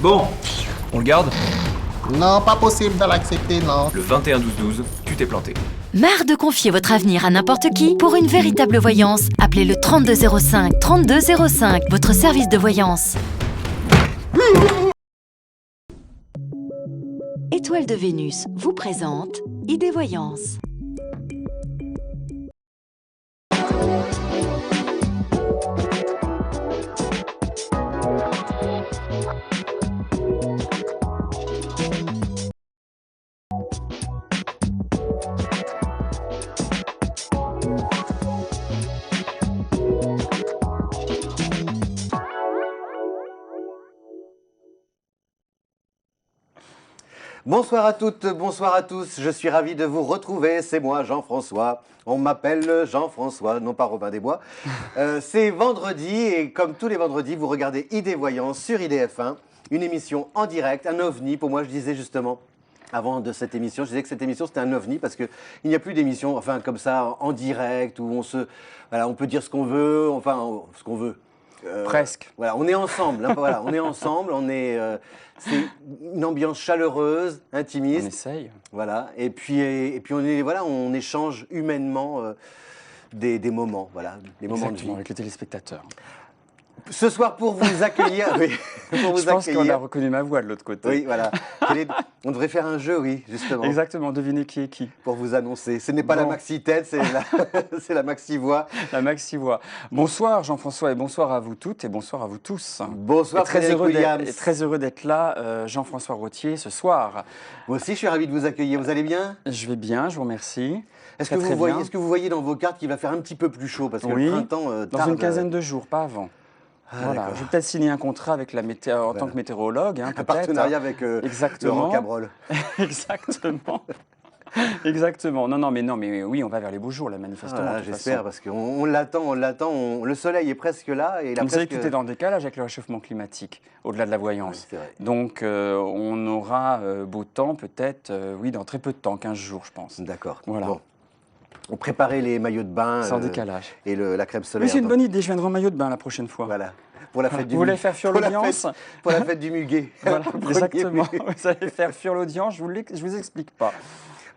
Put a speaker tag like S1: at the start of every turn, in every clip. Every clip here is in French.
S1: Bon, on le garde?
S2: Non, pas possible de l'accepter, non.
S1: Le 21-12-12, tu t'es planté.
S3: Marre de confier votre avenir à n'importe qui? Pour une véritable voyance, appelez le 3205. 3205, votre service de voyance. Étoile de Vénus vous présente Idée Voyance.
S4: Bonsoir à toutes, bonsoir à tous, je suis ravi de vous retrouver, c'est moi Jean-François, on m'appelle Jean-François, non pas Robin des Bois. C'est vendredi et comme tous les vendredis, vous regardez Idée Voyance sur IDF1, une émission en direct, un ovni, pour moi je disais justement, avant de cette émission, je disais que cette émission c'était un ovni parce qu'il n'y a plus d'émission, enfin comme ça, en direct, où on peut dire ce qu'on veut, enfin ce qu'on veut.
S5: Presque.
S4: Voilà, on est ensemble, hein, voilà, on est ensemble, c'est une ambiance chaleureuse, intimiste.
S5: On essaye.
S4: Voilà, et puis on échange humainement des moments, voilà, des moments de vie.
S5: Avec les téléspectateurs.
S4: Ce soir, pour vous accueillir, oui, pour vous
S5: Je pense
S4: accueillir.
S5: qu'on a reconnu ma voix de l'autre côté.
S4: Oui, voilà. On devrait faire un jeu, oui, justement.
S5: Exactement, devinez qui est qui.
S4: Pour vous annoncer. Ce n'est pas la maxi-tête, c'est la maxi-voix.
S5: La maxi-voix. Bonsoir Jean-François et bonsoir à vous toutes et bonsoir à vous tous.
S4: Bonsoir Frédéric Williams.
S5: Très heureux d'être là, Jean-François Rottier, ce soir.
S4: Moi aussi, je suis ravi de vous accueillir. Vous allez bien?
S5: Je vais bien, je vous remercie.
S4: Est-ce que vous voyez dans vos cartes qu'il va faire un petit peu plus chaud? Parce que le printemps tarde.
S5: Dans une quinzaine de jours, pas avant. Voilà, je vais peut-être signer un contrat avec en tant que météorologue. Hein,
S4: un partenariat avec Laurent Cabrol.
S5: Exactement. Exactement. Non, mais oui, on va vers les beaux jours, là, manifestement.
S4: Ah, j'espère, parce qu'on l'attend, le soleil est presque là. Et
S5: vous savez que tout est dans le décalage avec le réchauffement climatique, au-delà de la voyance.
S4: Oui, vrai.
S5: Donc, on aura beau temps, peut-être, dans très peu de temps, 15 jours, je pense.
S4: D'accord.
S5: Voilà.
S4: Bon. On préparait les maillots de bain.
S5: Sans décalage.
S4: Et la crème solaire.
S5: Mais c'est une bonne idée, je viendrai en maillot de bain la prochaine fois.
S4: Voilà. Pour la fête du
S5: Vous voulez faire fuir l'audience?
S4: Pour la fête du muguet.
S5: Voilà, exactement. Vous allez faire fuir l'audience, je vous explique pas.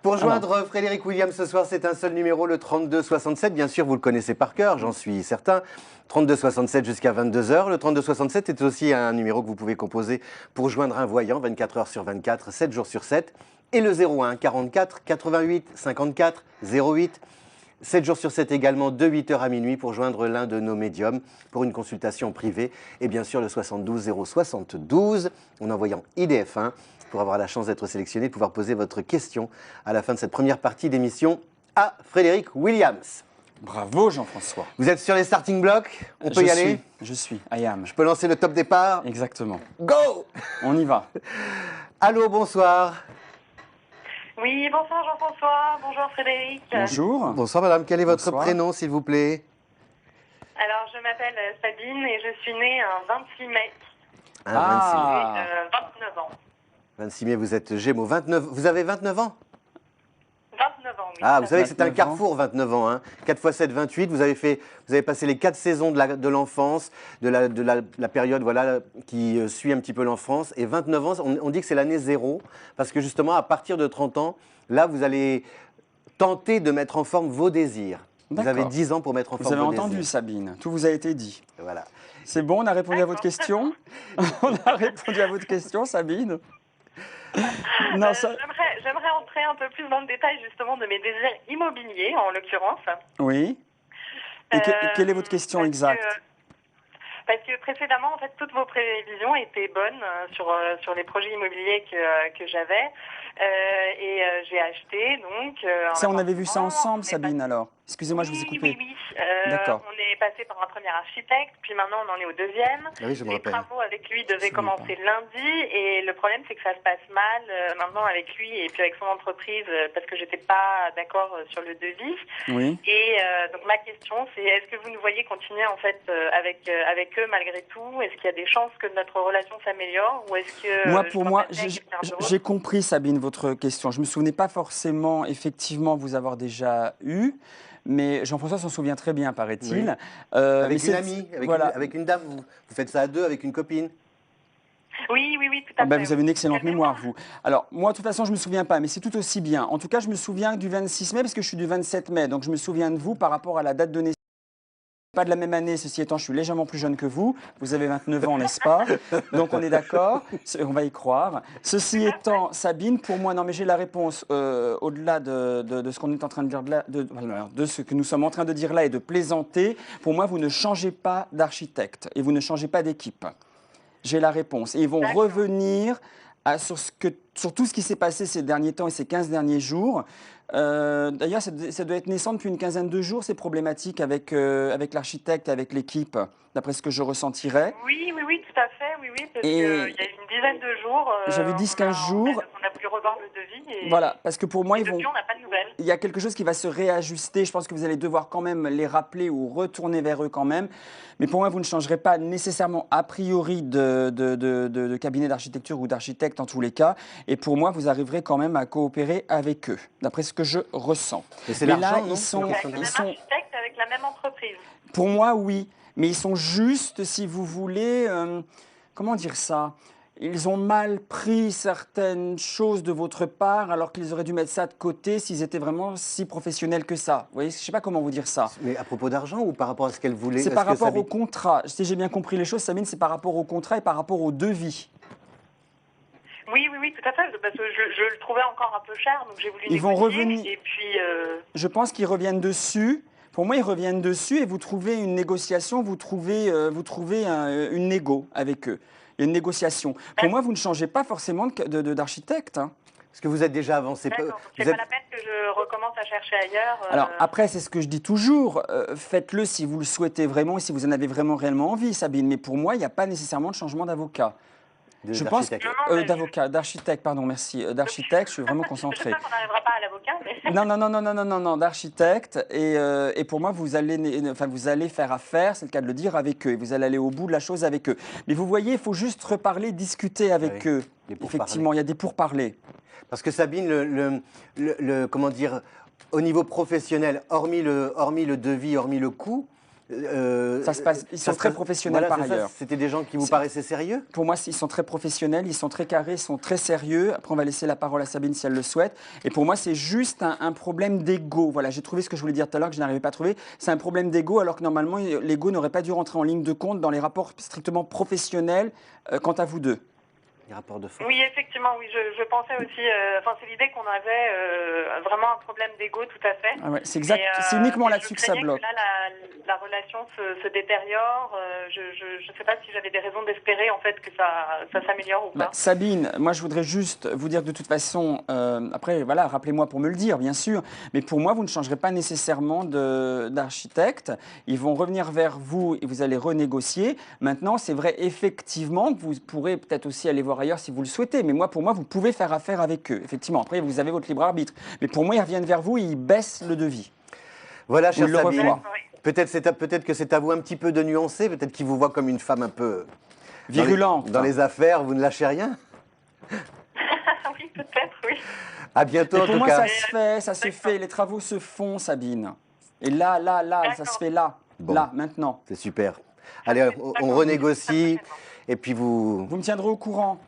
S4: Pour joindre Frédéric Williams ce soir, c'est un seul numéro, le 3267. Bien sûr, vous le connaissez par cœur, j'en suis certain. 3267 jusqu'à 22h. Le 3267 est aussi un numéro que vous pouvez composer pour joindre un voyant 24 heures sur 24, 7 jours sur 7. Et le 01 44 88 54 08. 7 jours sur 7 également, de 8h à minuit pour joindre l'un de nos médiums pour une consultation privée. Et bien sûr, le 72 072 en envoyant IDF1 pour avoir la chance d'être sélectionné, de pouvoir poser votre question à la fin de cette première partie d'émission à Frédéric Williams.
S5: Bravo Jean-François.
S4: Vous êtes sur les starting blocks? On peut y aller?
S5: Je suis, I am.
S4: Je peux lancer le top départ?
S5: Exactement.
S4: Go!
S5: On y va.
S4: Allô, bonsoir.
S6: Oui, bonsoir Jean-François, bonjour Frédéric.
S5: Bonjour.
S4: Bonsoir madame, quel est votre prénom s'il vous plaît?
S6: Alors je m'appelle Sabine et je suis née un 26 mai.
S4: Ah,
S6: 29 ans.
S4: 26 mai, vous êtes Gémeaux. 29, vous avez 29 ans?
S6: 29 ans, oui.
S4: Ah, vous savez que c'est un
S5: 29
S4: carrefour, 29 ans. Hein. 4 x 7, 28. Vous avez passé les 4 saisons de l'enfance, de la période voilà, qui suit un petit peu l'enfance. Et 29 ans, on dit que c'est l'année zéro. Parce que justement, à partir de 30 ans, là, vous allez tenter de mettre en forme vos désirs. Vous avez 10 ans pour mettre en forme vos désirs.
S5: Vous avez entendu, Sabine. Tout vous a été dit.
S4: Voilà.
S5: C'est bon, on a répondu à votre question? On a répondu à votre question, Sabine?
S6: Non, j'aimerais entrer un peu plus dans le détail justement de mes désirs immobiliers, en l'occurrence.
S5: Oui. Et quelle est votre question exacte?
S6: Parce que précédemment, en fait, toutes vos prévisions étaient bonnes sur les projets immobiliers que j'avais. J'ai acheté, donc...
S5: Ça, on avait vu ça ensemble, Sabine, alors. Excusez-moi, je vous ai coupé.
S6: Oui.
S5: D'accord.
S6: On est passé par un premier architecte, puis maintenant on en est au deuxième.
S4: Ah oui, je me
S6: Les
S4: rappelle.
S6: travaux avec lui devaient commencer lundi, et le problème c'est que ça se passe mal maintenant avec lui et puis avec son entreprise parce que j'étais pas d'accord sur le devis.
S5: Oui.
S6: Et donc ma question c'est, est-ce que vous nous voyez continuer en fait avec eux malgré tout? Est-ce qu'il y a des chances que notre relation s'améliore, ou est-ce que...
S5: Pour moi, j'ai compris, Sabine, votre question. Je me souvenais pas forcément, effectivement, vous avoir déjà eu. Mais Jean-François s'en souvient très bien, paraît-il.
S4: Oui. Avec une amie, avec une dame, vous faites ça à deux avec une copine?
S6: Oui, oui, oui, tout à
S5: Ah ben,
S6: fait.
S5: vous avez une excellente
S6: Quelle
S5: mémoire, vous. Alors, moi, de toute façon, je ne me souviens pas, mais c'est tout aussi bien. En tout cas, je me souviens du 26 mai, parce que je suis du 27 mai. Donc, je me souviens de vous par rapport à la date de naissance. Pas de la même année, ceci étant, je suis légèrement plus jeune que vous. Vous avez 29 ans, n'est-ce pas? Donc, on est d'accord. On va y croire. Ceci étant, Sabine, pour moi, non, mais j'ai la réponse au-delà de ce qu'on est en train de dire là, de ce que nous sommes en train de dire là et de plaisanter. Pour moi, vous ne changez pas d'architecte et vous ne changez pas d'équipe. J'ai la réponse. Et ils vont revenir sur tout ce qui s'est passé ces derniers temps et ces 15 derniers jours. D'ailleurs, ça doit être naissant depuis une quinzaine de jours, ces problématiques avec l'architecte, avec l'équipe, d'après ce que je ressentirais.
S6: Oui, oui, oui, tout à fait, oui, oui, parce
S5: Et
S6: qu'il y a une dizaine de jours.
S5: j'avais 10-15 jours.
S6: On a pu revoir le devis et,
S5: Voilà, parce que pour moi,
S6: et depuis, on n'a pas de nouvelles.
S5: il y a quelque chose qui va se réajuster. Je pense que vous allez devoir quand même les rappeler ou retourner vers eux quand même. Mais pour moi, vous ne changerez pas nécessairement a priori de cabinet d'architecture ou d'architecte en tous les cas. Et pour moi, vous arriverez quand même à coopérer avec eux, d'après ce que je ressens.
S4: Mais c'est
S5: Mais
S4: l'argent,
S5: là,
S4: non?
S5: ils sont,
S6: Avec le même architecte, avec la même entreprise.
S5: pour moi, oui. Mais ils sont juste, si vous voulez, comment dire ça? Ils ont mal pris certaines choses de votre part, alors qu'ils auraient dû mettre ça de côté s'ils étaient vraiment si professionnels que ça. Vous voyez, je ne sais pas comment vous dire ça.
S4: Mais à propos d'argent ou par rapport à ce qu'elle voulait?
S5: C'est
S4: à
S5: par
S4: ce que
S5: rapport
S4: Sabine-
S5: au contrat. Si j'ai bien compris les choses, Sabine, c'est par rapport au contrat et par rapport au devis.
S6: Oui, oui, oui, tout à fait, parce que je le trouvais encore un peu cher, donc j'ai voulu
S5: Ils vont
S6: négocier,
S5: revenir.
S6: et puis...
S5: Je pense qu'ils reviennent dessus. Pour moi, ils reviennent dessus et vous trouvez une négociation, vous trouvez une négo avec eux. Il y a une négociation. Pour moi, vous ne changez pas forcément d'architecte. Hein.
S4: Parce que vous êtes déjà avancé.
S6: D'accord, donc c'est
S4: Vous
S6: pas
S4: êtes-
S6: la peine que je recommence à chercher ailleurs.
S5: Alors après, c'est ce que je dis toujours. Faites-le si vous le souhaitez vraiment et si vous en avez vraiment réellement envie, Sabine. Mais pour moi, il n'y a pas nécessairement de changement d'avocat. Je pense
S4: d'architecte.
S5: d'architecte, pardon, merci. D'architecte, je suis vraiment concentré.
S6: J'espère qu'on n'arrivera pas à l'avocat, mais...
S5: Non, d'architecte. Et pour moi, vous allez faire affaire, c'est le cas de le dire, avec eux. Et vous allez aller au bout de la chose avec eux. Mais vous voyez, il faut juste reparler, discuter avec
S4: Oui,
S5: eux.
S4: les pourparlers.
S5: Effectivement, il y a des pourparlers.
S4: Parce que Sabine, comment dire, au niveau professionnel, hormis le devis, hormis le coût,
S5: Ça se passe. Ils
S4: ça
S5: sont
S4: se
S5: très
S4: passe-
S5: professionnels
S4: voilà,
S5: par
S4: c'est ça,
S5: ailleurs.
S4: C'était des gens qui vous
S5: C'est-
S4: paraissaient sérieux?
S5: Pour moi, ils sont très professionnels, ils sont très carrés, ils sont très sérieux. Après, on va laisser la parole à Sabine si elle le souhaite. Et pour moi, c'est juste un problème d'ego. Voilà, j'ai trouvé ce que je voulais dire tout à l'heure que je n'arrivais pas à trouver. C'est un problème d'ego, alors que normalement, l'ego n'aurait pas dû rentrer en ligne de compte dans les rapports strictement professionnels quant à vous deux.
S4: Les rapports de force.
S6: Oui, effectivement, oui, je pensais aussi... Enfin, c'est l'idée qu'on avait vraiment un problème d'ego, tout à fait.
S5: Ah ouais, c'est exact.
S6: Et,
S5: C'est uniquement
S6: et
S5: là-dessus
S6: je
S5: que ça
S6: craignais
S5: bloque.
S6: Là, la relation se détériore. Je ne sais pas si j'avais des raisons d'espérer en fait que ça s'améliore ou pas.
S5: Sabine, moi je voudrais juste vous dire que de toute façon, après voilà, rappelez-moi pour me le dire bien sûr, mais pour moi vous ne changerez pas nécessairement d'architecte. Ils vont revenir vers vous et vous allez renégocier. Maintenant c'est vrai effectivement que vous pourrez peut-être aussi aller voir ailleurs si vous le souhaitez, mais moi pour moi vous pouvez faire affaire avec eux. Effectivement, après vous avez votre libre arbitre, mais pour moi ils reviennent vers vous et ils baissent le devis.
S4: Voilà, chère
S5: Ou le
S4: Sabine.
S5: revoir.
S6: Oui.
S4: Peut-être que c'est à vous un petit peu de nuancer, peut-être qu'ils vous voient comme une femme un peu dans les-
S5: Virulente.
S4: Dans les affaires, vous ne lâchez rien.
S6: Oui, peut-être, oui.
S4: À bientôt
S5: Et
S4: en
S5: pour
S4: tout
S5: moi,
S4: cas.
S5: ça se fait, ça se fait. Les travaux se font, Sabine. Et là, ça se fait là.
S4: Bon.
S5: Là, maintenant.
S4: C'est super. Allez, on renégocie et puis vous.
S5: Vous me tiendrez au courant.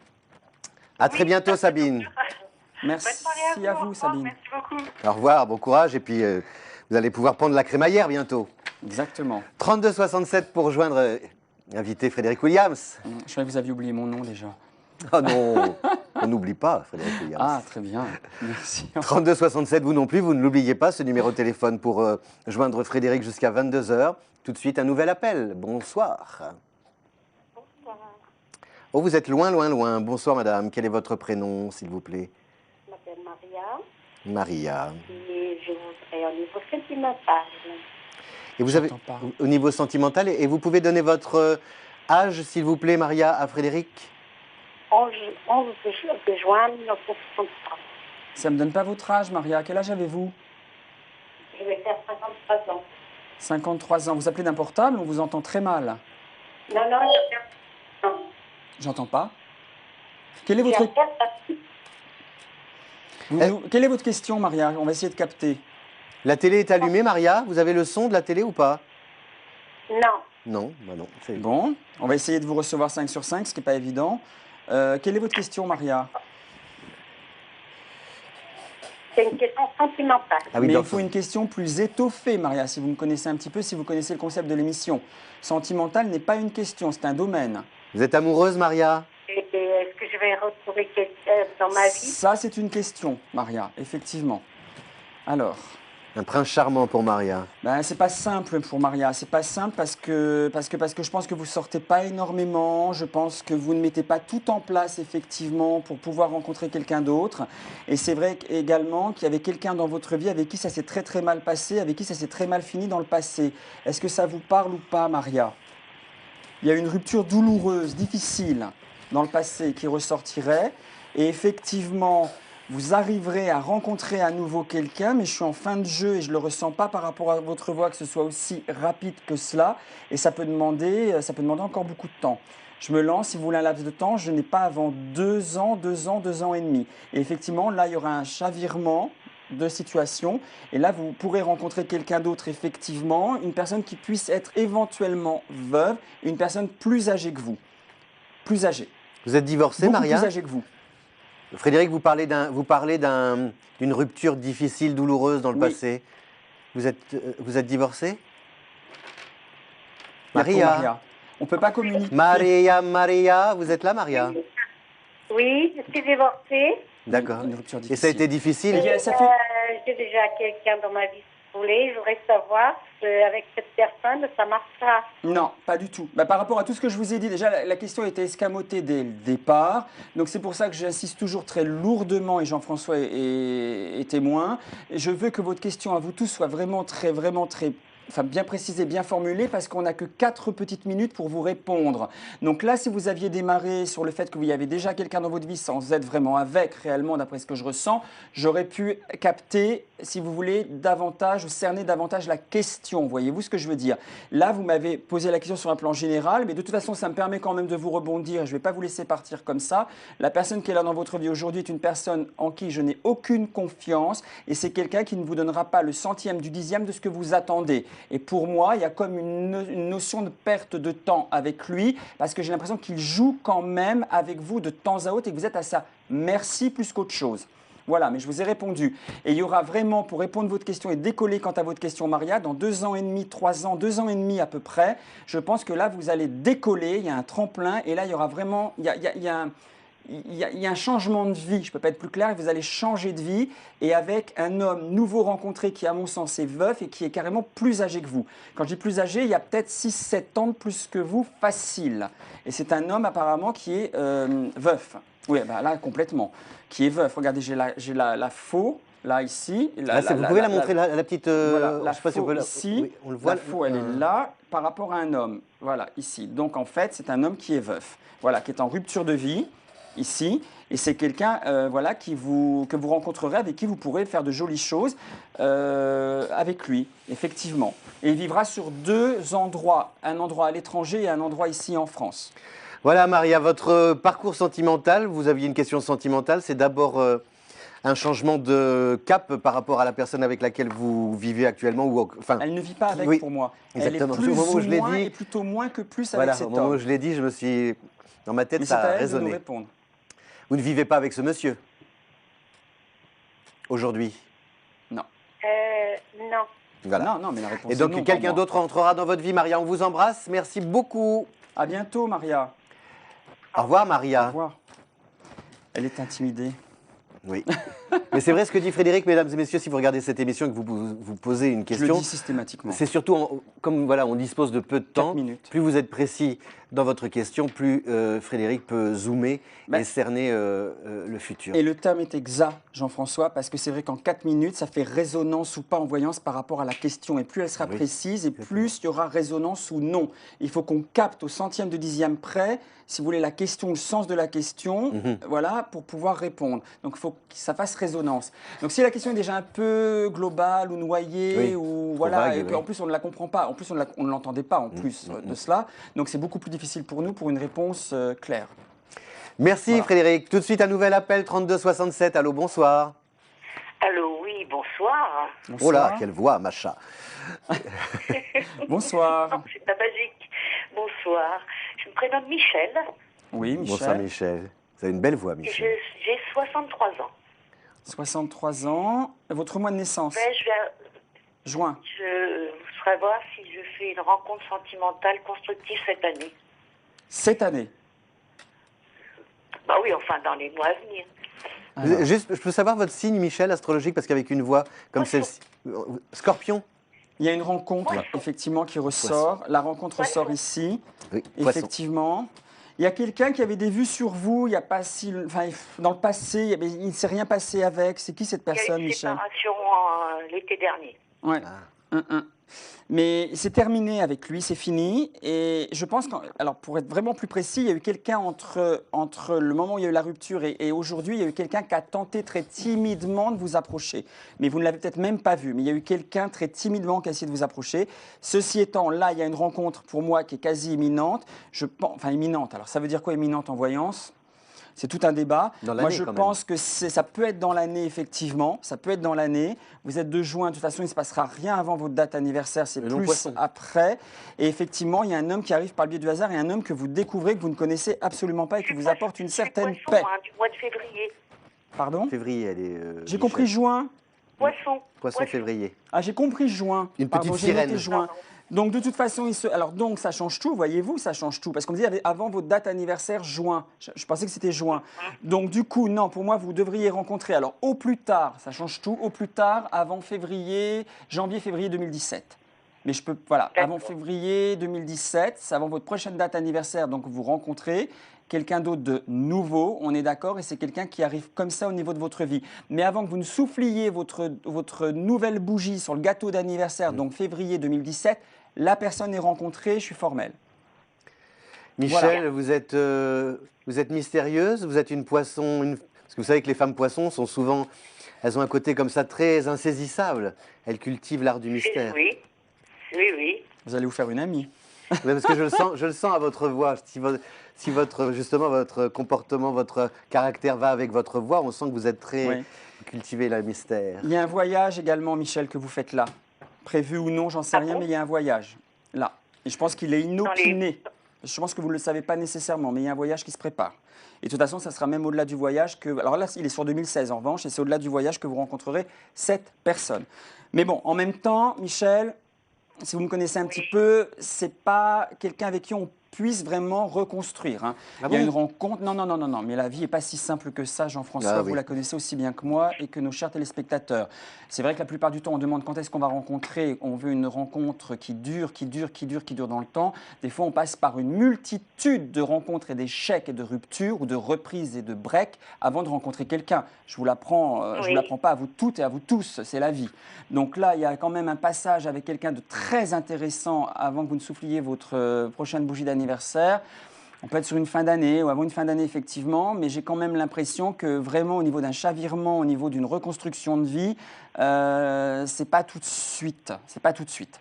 S4: À très bientôt, Sabine.
S6: Bonne
S5: Merci
S6: soirée
S5: à
S6: au
S5: vous,
S6: revoir,
S5: Sabine.
S6: Merci beaucoup.
S4: Au revoir, bon courage et puis vous allez pouvoir prendre la crémaillère bientôt.
S5: Exactement.
S4: 3267 pour joindre invité Frédéric Williams.
S5: Je croyais que vous aviez oublié mon nom déjà.
S4: Oh non, on n'oublie pas Frédéric Williams.
S5: Ah, très bien. Merci.
S4: 3267, vous non plus, vous ne l'oubliez pas, ce numéro de téléphone pour joindre Frédéric jusqu'à 22h. Tout de suite, un nouvel appel. Bonsoir. Oh, vous êtes loin, loin, loin. Bonsoir, madame. Quel est votre prénom, s'il vous plaît?
S7: Je m'appelle Maria
S4: Maria.
S7: et je voudrais au niveau sentimental.
S4: Et vous avez,
S5: J'entends pas.
S4: au niveau sentimental, et vous pouvez donner votre âge, s'il vous plaît, Maria, à Frédéric?
S7: 11 de juin 1963.
S5: Ça ne me donne pas votre âge, Maria. Quel âge avez-vous?
S7: Je vais faire 53 ans.
S5: 53 ans. Vous appelez d'un portable? On vous entend très mal.
S7: Non, non, non.
S5: J'entends pas. Quelle est
S7: J'ai
S5: votre,
S7: un père-
S5: quelle est votre question, Maria? On va essayer de capter.
S4: La télé est allumée, Maria? Vous avez le son de la télé ou pas?
S7: Non.
S4: Non, bah non.
S5: Bon, on va essayer de vous recevoir 5 sur 5, ce qui n'est pas évident. Quelle est votre question, Maria?
S7: C'est une question sentimentale.
S4: Ah oui,
S5: Mais
S4: donc-
S5: il faut une question plus étoffée, Maria, si vous me connaissez un petit peu, si vous connaissez le concept de l'émission. Sentimental n'est pas une question, c'est un domaine.
S4: Vous êtes amoureuse, Maria?
S7: Et est-ce que je vais retrouver quelqu'un dans ma vie?
S5: Ça, c'est une question, Maria, effectivement. Alors,
S4: Un prince charmant pour Maria.
S5: ben, c'est pas simple pour Maria. C'est pas simple parce que je pense que vous sortez pas énormément. Je pense que vous ne mettez pas tout en place, effectivement, pour pouvoir rencontrer quelqu'un d'autre. Et c'est vrai également qu'il y avait quelqu'un dans votre vie avec qui ça s'est très très mal passé, avec qui ça s'est très mal fini dans le passé. Est-ce que ça vous parle ou pas, Maria? Il y a une rupture douloureuse, difficile dans le passé qui ressortirait. Et effectivement, vous arriverez à rencontrer à nouveau quelqu'un, mais je suis en fin de jeu et je ne le ressens pas par rapport à votre voix que ce soit aussi rapide que cela. Et ça peut demander encore beaucoup de temps. Je me lance, si vous voulez un laps de temps, je n'ai pas avant 2 ans, 2 ans, 2 ans et demi. Et effectivement, là, il y aura un chavirement de situation. Et là, vous pourrez rencontrer quelqu'un d'autre, effectivement, une personne qui puisse être éventuellement veuve, une personne plus âgée que vous. Plus âgée.
S4: Vous êtes divorcée,
S5: Beaucoup
S4: Maria?
S5: plus âgée que vous.
S4: Frédéric, vous parlez d'une rupture difficile, douloureuse dans le
S5: Oui.
S4: passé. Vous êtes divorcée?
S5: Bientôt,
S4: Maria.
S5: On ne peut pas communiquer.
S4: Maria, vous êtes là, Maria?
S7: Oui, je suis divorcée.
S4: D'accord.
S5: Une rupture
S4: Et ça a été difficile?
S5: Et ça fait-
S7: J'ai déjà quelqu'un dans ma vie, si vous voulez. Je voudrais savoir avec cette personne, ça marchera.
S5: Non, pas du tout. Bah, par rapport à tout ce que je vous ai dit, déjà, la question était escamotée dès le départ. Donc, c'est pour ça que j'insiste toujours très lourdement, et Jean-François est témoin. Et je veux que votre question à vous tous soit vraiment très, enfin, bien précisée, bien formulée, parce qu'on n'a que 4 petites minutes pour vous répondre. Donc là, si vous aviez démarré sur le fait que vous y avez déjà quelqu'un dans votre vie sans être vraiment avec, réellement, d'après ce que je ressens, j'aurais pu capter, si vous voulez, davantage, ou cerner davantage la question. Voyez-vous ce que je veux dire? Là, vous m'avez posé la question sur un plan général, mais de toute façon, ça me permet quand même de vous rebondir. Je ne vais pas vous laisser partir comme ça. La personne qui est là dans votre vie aujourd'hui est une personne en qui je n'ai aucune confiance, et c'est quelqu'un qui ne vous donnera pas le centième du dixième de ce que vous attendez. Et pour moi, il y a comme une notion de perte de temps avec lui, parce que j'ai l'impression qu'il joue quand même avec vous de temps à autre et que vous êtes à sa merci plus qu'autre chose. Voilà, mais je vous ai répondu. Et il y aura vraiment, pour répondre à votre question et décoller quant à votre question, Maria, dans 2 ans et demi, 3 ans, 2 ans et demi à peu près, je pense que là, vous allez décoller, il y a un tremplin, et là, il y aura vraiment, il y a un changement de vie, je ne peux pas être plus clair, vous allez changer de vie, et avec un homme nouveau rencontré qui, à mon sens, est veuf et qui est carrément plus âgé que vous. Quand je dis plus âgé, il y a peut-être 6-7 ans de plus que vous, facile. Et c'est un homme apparemment qui est veuf. Oui, bah là, complètement. Qui est veuf. Regardez, j'ai la faux, là, ici.
S4: Vous pouvez la montrer, la petite...
S5: Voilà, la
S4: je sais pas si on
S5: faux
S4: peut la-
S5: ici,
S4: oui, on le voit.
S5: la faux, elle est là, par rapport à un homme. Voilà, ici. Donc, en fait, c'est un homme qui est veuf. Voilà, qui est en rupture de vie, ici. Et c'est quelqu'un voilà, que vous rencontrerez, avec qui vous pourrez faire de jolies choses avec lui, effectivement. Et il vivra sur 2 endroits. Un endroit à l'étranger et un endroit ici en France.
S4: Voilà, Maria, votre parcours sentimental, vous aviez une question sentimentale, c'est d'abord un changement de cap par rapport à la personne avec laquelle vous vivez actuellement enfin,
S5: Elle ne vit pas avec
S4: oui,
S5: pour moi.
S4: exactement.
S5: Elle est plus
S4: Au moment où
S5: ou
S4: je l'ai
S5: moins
S4: dit-
S5: et plutôt moins que plus
S4: voilà,
S5: avec
S4: au
S5: cet
S4: moment où
S5: homme.
S4: je l'ai dit, je me suis... Dans ma tête,
S5: Mais c'est
S4: ça a
S5: à elle de nous
S4: résonné.
S5: répondre.
S4: Vous ne vivez pas avec ce monsieur aujourd'hui?
S7: Non.
S4: Voilà.
S5: Non, mais la réponse
S4: Et
S5: est
S4: donc
S5: non pour
S4: quelqu'un
S5: moi.
S4: d'autre entrera dans votre vie. Maria, on vous embrasse. Merci beaucoup.
S5: À bientôt, Maria.
S4: Au revoir,
S5: Au
S4: Maria.
S5: revoir. Elle est intimidée.
S4: Oui. Mais c'est vrai ce que dit Frédéric, mesdames et messieurs, si vous regardez cette émission et que vous posez une
S5: Je le
S4: question,
S5: dis systématiquement.
S4: c'est surtout, comme voilà, on dispose de peu de
S5: 4
S4: temps,
S5: minutes.
S4: plus vous êtes précis dans votre question, plus Frédéric peut zoomer
S5: Ben,
S4: et cerner le futur.
S5: Et le terme est exact, Jean-François, parce que c'est vrai qu'en 4 minutes, ça fait résonance ou pas en voyance par rapport à la question. Et plus elle sera
S4: Oui,
S5: précise, et plus il y aura résonance ou non. Il faut qu'on capte au centième de dixième près, si vous voulez, la question, le sens de la question, voilà, pour pouvoir répondre. Donc il faut que ça fasse résonance. Donc si la question est déjà un peu globale ou noyée,
S4: Oui,
S5: ou
S4: trop
S5: voilà,
S4: vague,
S5: et
S4: oui.
S5: qu'en plus on ne la comprend pas, en plus on ne l'entendait pas en plus de cela, donc c'est beaucoup plus difficile pour nous pour une réponse claire.
S4: Merci
S5: Voilà.
S4: Frédéric. Tout de suite un nouvel appel, 3267. Allô, bonsoir.
S8: Allô, oui, bonsoir.
S4: Oh là,
S5: Bonsoir.
S4: quelle voix, Macha.
S5: Bonsoir.
S8: C'est pas magique. Bonsoir. Je me prénomme Michel.
S5: Oui, Michel.
S4: Bonsoir Michel. Vous avez une belle voix, Michel.
S8: J'ai 63 ans.
S5: 63 ans. Votre mois de naissance?
S8: Ben,
S5: Juin.
S8: je voudrais voir si je fais une rencontre sentimentale constructive cette année.
S5: Cette année?
S8: Bah oui, enfin, dans les mois à venir.
S5: Alors.
S4: Juste, je peux savoir votre signe, Michel, astrologique, parce qu'avec une voix comme
S8: Poisson.
S4: celle-ci. Scorpion?
S5: Il y a une rencontre, effectivement, qui ressort. La rencontre ressort ici,
S4: Oui, poisson.
S5: effectivement. Il y a quelqu'un qui avait des vues sur vous, il y a pas si, enfin, dans le passé, il ne s'est rien passé avec. C'est qui cette
S8: Il y a
S5: personne,
S8: eu une
S5: Michel?
S8: séparation l'été dernier.
S5: Ouais. Mais c'est terminé avec lui, c'est fini. Et je pense alors pour être vraiment plus précis, il y a eu quelqu'un entre le moment où il y a eu la rupture et aujourd'hui, il y a eu quelqu'un qui a tenté très timidement de vous approcher. Mais vous ne l'avez peut-être même pas vu. Mais il y a eu quelqu'un très timidement qui a essayé de vous approcher. Ceci étant, là, il y a une rencontre pour moi qui est quasi imminente. Je pense, enfin imminente. Alors ça veut dire quoi imminente en voyance? C'est tout un débat.
S4: Dans l'année,
S5: Moi, je
S4: quand même.
S5: pense que ça peut être dans l'année, effectivement. Ça peut être dans l'année. Vous êtes de juin. De toute façon, il ne se passera rien avant votre date anniversaire. C'est
S4: Le long
S5: plus
S4: poisson.
S5: après. Et effectivement, il y a un homme qui arrive par le biais du hasard et un homme que vous découvrez, que vous ne connaissez absolument pas et qui vous apporte une certaine
S8: poisson,
S5: paix.
S8: du mois de février.
S5: Pardon?
S4: Février, elle est.
S5: J'ai
S4: Michel.
S5: compris juin.
S8: Poisson.
S4: Février.
S5: Ah, j'ai compris juin.
S4: Une
S5: Pardon,
S4: petite
S5: j'ai noté
S4: sirène.
S5: juin. Donc, de toute façon, alors, donc, ça change tout, voyez-vous, ça change tout. Parce qu'on me disait avant votre date anniversaire, juin. Je pensais que c'était juin. Donc, du coup, non, pour moi, vous devriez rencontrer, alors, au plus tard, ça change tout, au plus tard, avant janvier-février 2017. Mais je peux, voilà, avant février 2017, c'est avant votre prochaine date anniversaire, donc vous rencontrez quelqu'un d'autre de nouveau, on est d'accord, et c'est quelqu'un qui arrive comme ça au niveau de votre vie. Mais avant que vous ne souffliez votre nouvelle bougie sur le gâteau d'anniversaire, donc février 2017, la personne est rencontrée, je suis formel.
S4: Michel, vous êtes mystérieuse, vous êtes une poisson, parce que vous savez que les femmes poissons sont souvent, elles ont un côté comme ça très insaisissable. Elles cultivent l'art du mystère.
S8: Oui, oui, oui.
S5: Vous allez vous faire une amie.
S4: Ouais, parce que je le sens à votre voix. Si justement votre comportement, votre caractère va avec votre voix, on sent que vous êtes très
S5: Oui.
S4: cultivé le mystère.
S5: Il y a un voyage également, Michel, que vous faites là. Prévu ou non, j'en sais rien,
S8: bon
S5: mais il y a un voyage là. Et je pense qu'il est inopiné. Je pense que vous ne le savez pas nécessairement, mais il y a un voyage qui se prépare. Et de toute façon, ça sera même au-delà du voyage que... Alors là, il est sur 2016 en revanche, et c'est au-delà du voyage que vous rencontrerez cette personne. Mais bon, en même temps, Michel, si vous me connaissez un petit peu, c'est pas quelqu'un avec qui on puisse vraiment reconstruire. Hein.
S4: Ah
S5: Il y a
S4: bon
S5: une rencontre. Non, mais la vie n'est pas si simple que ça, Jean-François.
S4: Ah
S5: vous
S4: oui.
S5: la connaissez aussi bien que moi et que nos chers téléspectateurs. C'est vrai que la plupart du temps, on demande quand est-ce qu'on va rencontrer. On veut une rencontre qui dure dans le temps. Des fois, on passe par une multitude de rencontres et d'échecs et de ruptures ou de reprises et de breaks avant de rencontrer quelqu'un. Je vous l'apprends, je vous l'apprends pas à vous toutes et à vous tous. C'est la vie. Donc là, il y a quand même un passage avec quelqu'un de très intéressant avant que vous ne souffliez votre prochaine bougie d'anniversaire. On peut être sur une fin d'année ou avant une fin d'année, effectivement, mais j'ai quand même l'impression que vraiment, au niveau d'un chavirement, au niveau d'une reconstruction de vie, c'est pas tout de suite. C'est pas tout de suite.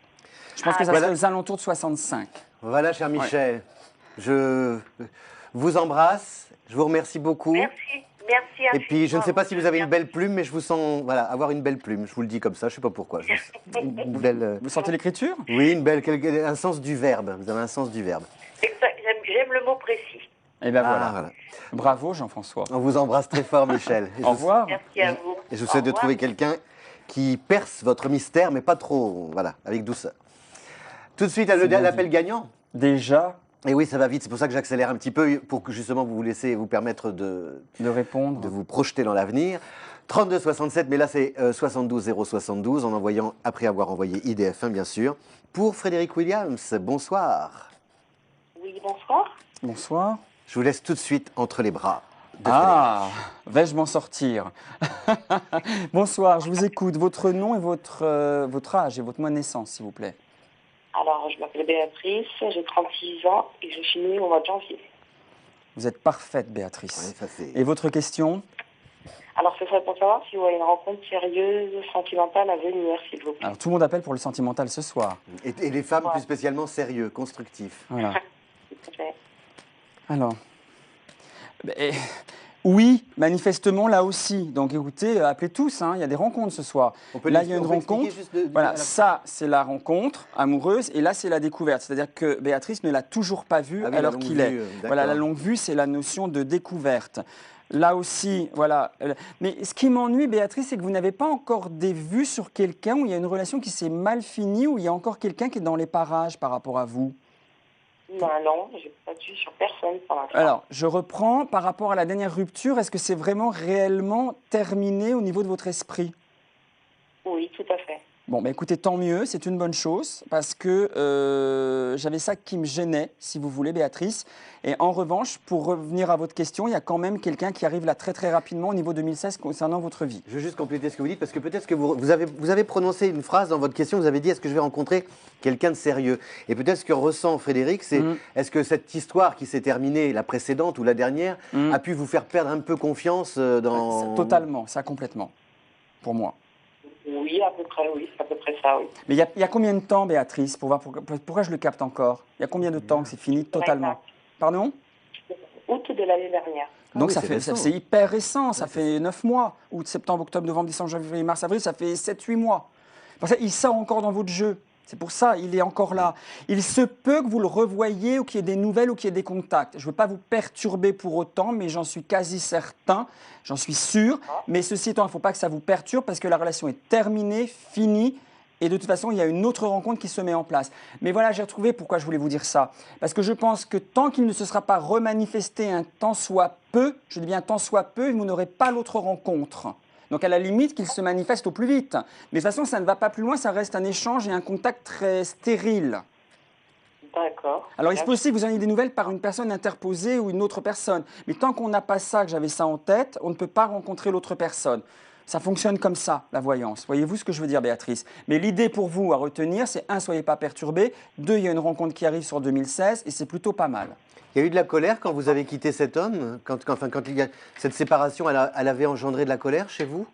S5: Je pense que ça serait aux alentours de 65.
S4: Voilà, cher Michel, je vous embrasse, je vous remercie beaucoup.
S8: Merci. Merci.
S4: Et puis, je ne sais pas si vous avez une
S8: Merci.
S4: belle plume, mais je vous sens avoir une belle plume. Je vous le dis comme ça, je ne sais pas pourquoi. Une belle,
S5: Vous sentez l'écriture?
S4: oui, un sens du verbe. Vous avez un sens du verbe.
S8: J'aime le mot précis.
S5: Et bien
S4: Ah,
S5: voilà. Bravo, Jean-François.
S4: On vous embrasse très fort, Michel. Et
S5: Au revoir.
S8: Merci à vous.
S4: Et je vous souhaite de trouver quelqu'un qui perce votre mystère, mais pas trop, voilà, avec douceur. Tout de suite, l'appel gagnant.
S5: Déjà,
S4: Et oui, ça va vite, c'est pour ça que j'accélère un petit peu, pour que justement vous vous permettre de
S5: répondre.
S4: vous projeter dans l'avenir. 3267, mais là c'est 72 072, en envoyant, après avoir envoyé IDF1 bien sûr, pour Frédéric Williams. Bonsoir.
S8: Oui, bonsoir.
S5: Bonsoir.
S4: Je vous laisse tout de suite entre les bras de
S5: Ah, vais-je m'en sortir? Bonsoir, je vous écoute. Votre nom et votre âge et votre mois de naissance, s'il vous plaît.
S8: Alors, je m'appelle Béatrice, j'ai 36 ans et je suis née au mois de janvier.
S5: Vous êtes parfaite, Béatrice.
S4: Frédéric. Ouais, ça, c'est-
S5: Et votre question?
S8: Alors, ce serait pour savoir si vous avez une rencontre sérieuse, sentimentale à venir, s'il vous plaît.
S5: Alors, tout le monde appelle pour le sentimental ce soir.
S4: Et les femmes
S8: Ouais.
S4: plus spécialement sérieux, constructifs.
S5: Voilà.
S8: S'il vous plaît.
S5: Alors, ben, Oui, manifestement là aussi. Donc écoutez, appelez tous, hein, il y a des rencontres ce soir. Là, il y a une rencontre. Voilà, ça, c'est la rencontre amoureuse et là, c'est la découverte. C'est-à-dire que Béatrice ne l'a toujours pas vu alors qu'il est. Voilà, la longue vue, c'est la notion de découverte. Là aussi, voilà. Mais ce qui m'ennuie, Béatrice, c'est que vous n'avez pas encore des vues sur quelqu'un où il y a une relation qui s'est mal finie, où il y a encore quelqu'un qui est dans les parages par rapport à vous.
S8: Non, j'ai pas de vue sur personne pour l'instant.
S5: Alors, je reprends. Par rapport à la dernière rupture, est-ce que c'est vraiment réellement terminé au niveau de votre esprit?
S8: Oui, tout à fait.
S5: Bon, bah écoutez, tant mieux, c'est une bonne chose, parce que j'avais ça qui me gênait, si vous voulez, Béatrice. Et en revanche, pour revenir à votre question, il y a quand même quelqu'un qui arrive là très très rapidement au niveau 2016 concernant votre vie.
S4: Je veux juste compléter ce que vous dites, parce que peut-être que vous avez prononcé une phrase dans votre question, vous avez dit « est-ce que je vais rencontrer quelqu'un de sérieux ?» Et peut-être ce que ressent Frédéric, c'est est-ce que cette histoire qui s'est terminée, la précédente ou la dernière, a pu vous faire perdre un peu confiance dans…
S5: Totalement, ça complètement, pour moi.
S8: Oui, à peu près, oui, c'est à peu près ça, oui.
S5: Mais il y a combien de temps, Béatrice, pour voir pourquoi je le capte encore? Il y a combien de temps que c'est fini totalement? Pardon?
S8: Août de l'année dernière.
S5: Donc c'est hyper récent, ça fait 9 mois. Août, septembre, octobre, novembre, décembre, janvier, février, mars, avril, ça fait 7-8 mois. Pour ça, il sort encore dans votre jeu. C'est pour ça, il est encore là. Il se peut que vous le revoyiez ou qu'il y ait des nouvelles ou qu'il y ait des contacts. Je ne veux pas vous perturber pour autant, mais j'en suis quasi certain, j'en suis sûr. Mais ceci étant, il ne faut pas que ça vous perturbe parce que la relation est terminée, finie. Et de toute façon, il y a une autre rencontre qui se met en place. Mais voilà, j'ai retrouvé pourquoi je voulais vous dire ça. Parce que je pense que tant qu'il ne se sera pas remanifesté un tant soit peu, je dis bien tant soit peu, vous n'aurez pas l'autre rencontre. Donc à la limite qu'il se manifeste au plus vite. Mais de toute façon, ça ne va pas plus loin, ça reste un échange et un contact très stérile.
S8: D'accord.
S5: Alors il se peut aussi que vous en ayez des nouvelles par une personne interposée ou une autre personne. Mais tant qu'on n'a pas ça, que j'avais ça en tête, on ne peut pas rencontrer l'autre personne. Ça fonctionne comme ça, la voyance. Voyez-vous ce que je veux dire, Béatrice? Mais l'idée pour vous à retenir, c'est 1, soyez pas perturbés. 2, il y a une rencontre qui arrive sur 2016 et c'est plutôt pas mal.
S4: Il y a eu de la colère quand vous avez quitté cet homme? Quand il y a cette séparation, elle avait engendré de la colère chez vous?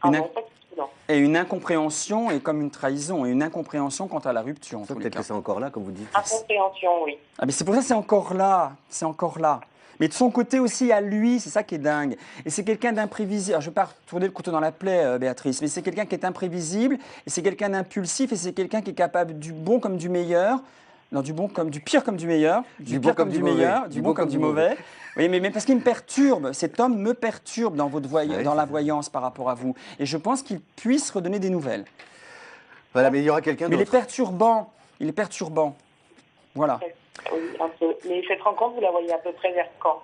S8: Ah non, pas du tout, non.
S5: Et une incompréhension et comme une trahison et une incompréhension quant à la rupture.
S4: Peut-être que c'est encore là, comme vous dites.
S8: Incompréhension, oui.
S5: Ah, mais c'est pour ça que c'est encore là. C'est encore là. Mais de son côté aussi à lui, c'est ça qui est dingue. Et c'est quelqu'un d'imprévisible. Alors, je ne vais pas retourner le couteau dans la plaie, Béatrice, mais c'est quelqu'un qui est imprévisible, et c'est quelqu'un d'impulsif, et c'est quelqu'un qui est capable du bon comme du meilleur. Non, du bon comme du pire comme du meilleur, du pire comme du meilleur, du bon comme du mauvais. Oui, mais parce qu'il me perturbe. Cet homme me perturbe dans, dans la voyance par rapport à vous. Et je pense qu'il puisse redonner des nouvelles.
S4: Voilà, mais il y aura quelqu'un d'autre.
S5: Mais il est perturbant. Il est perturbant. Voilà.
S8: Oui, un peu. Mais cette rencontre, vous la voyez à peu près vers quand?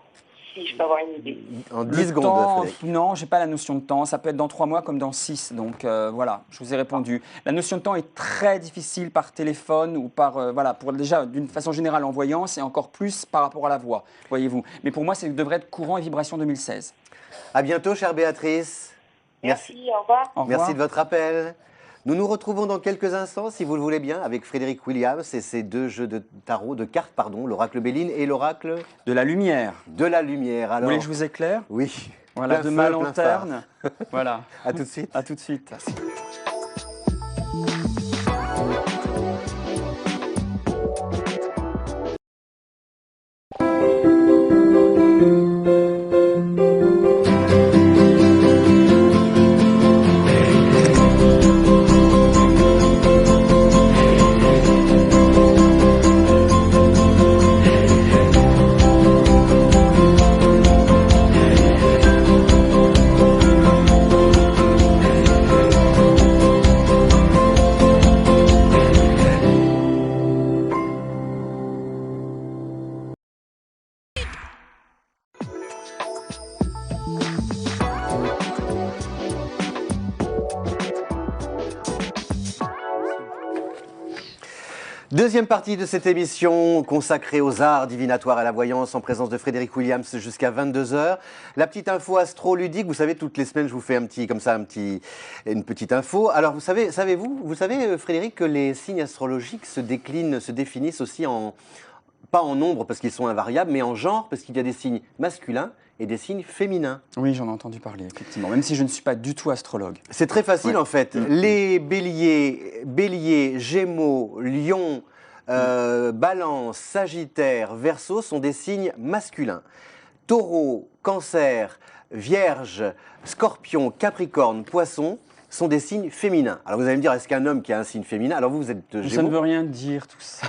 S8: Si je peux avoir une idée.
S4: En 10 secondes, Frédéric.
S5: Non, je n'ai pas la notion de temps. Ça peut être dans 3 mois comme dans 6. Donc voilà, je vous ai répondu. La notion de temps est très difficile par téléphone ou par, voilà, pour déjà d'une façon générale en voyance et encore plus par rapport à la voix, voyez-vous. Mais pour moi, ça devrait être courant et vibration 2016.
S4: À bientôt, chère Béatrice.
S8: Merci, au revoir.
S5: Au revoir.
S4: Merci de votre appel. Nous nous retrouvons dans quelques instants, si vous le voulez bien, avec Frédéric Williams et ses 2 jeux de tarot, de cartes, pardon, l'oracle Béline et l'oracle
S5: de la lumière.
S4: De la lumière. Alors,
S5: vous voulez que je vous éclaire?
S4: Oui.
S5: Voilà,
S4: Plein
S5: de
S4: feu,
S5: ma
S4: plein
S5: lanterne. Voilà.
S4: À tout de suite.
S5: À tout de suite. Merci.
S4: Deuxième partie de cette émission consacrée aux arts divinatoires et à la voyance en présence de Frédéric Williams jusqu'à 22 h. La petite info astroludique, vous savez, toutes les semaines je vous fais une petite info. Alors vous savez Frédéric, que les signes astrologiques se définissent aussi pas en nombre parce qu'ils sont invariables, mais en genre parce qu'il y a des signes masculins et des signes féminins.
S5: Oui, j'en ai entendu parler, effectivement, même si je ne suis pas du tout astrologue.
S4: C'est très facile en fait. Les béliers, gémeaux, lions, balance, sagittaire, verseau sont des signes masculins. Taureau, Cancer, Vierge, Scorpion, Capricorne, Poisson sont des signes féminins. Alors vous allez me dire, est-ce qu'un homme qui a un signe féminin, alors vous êtes
S5: Ça ne
S4: Gémeaux.
S5: veut rien dire tout ça.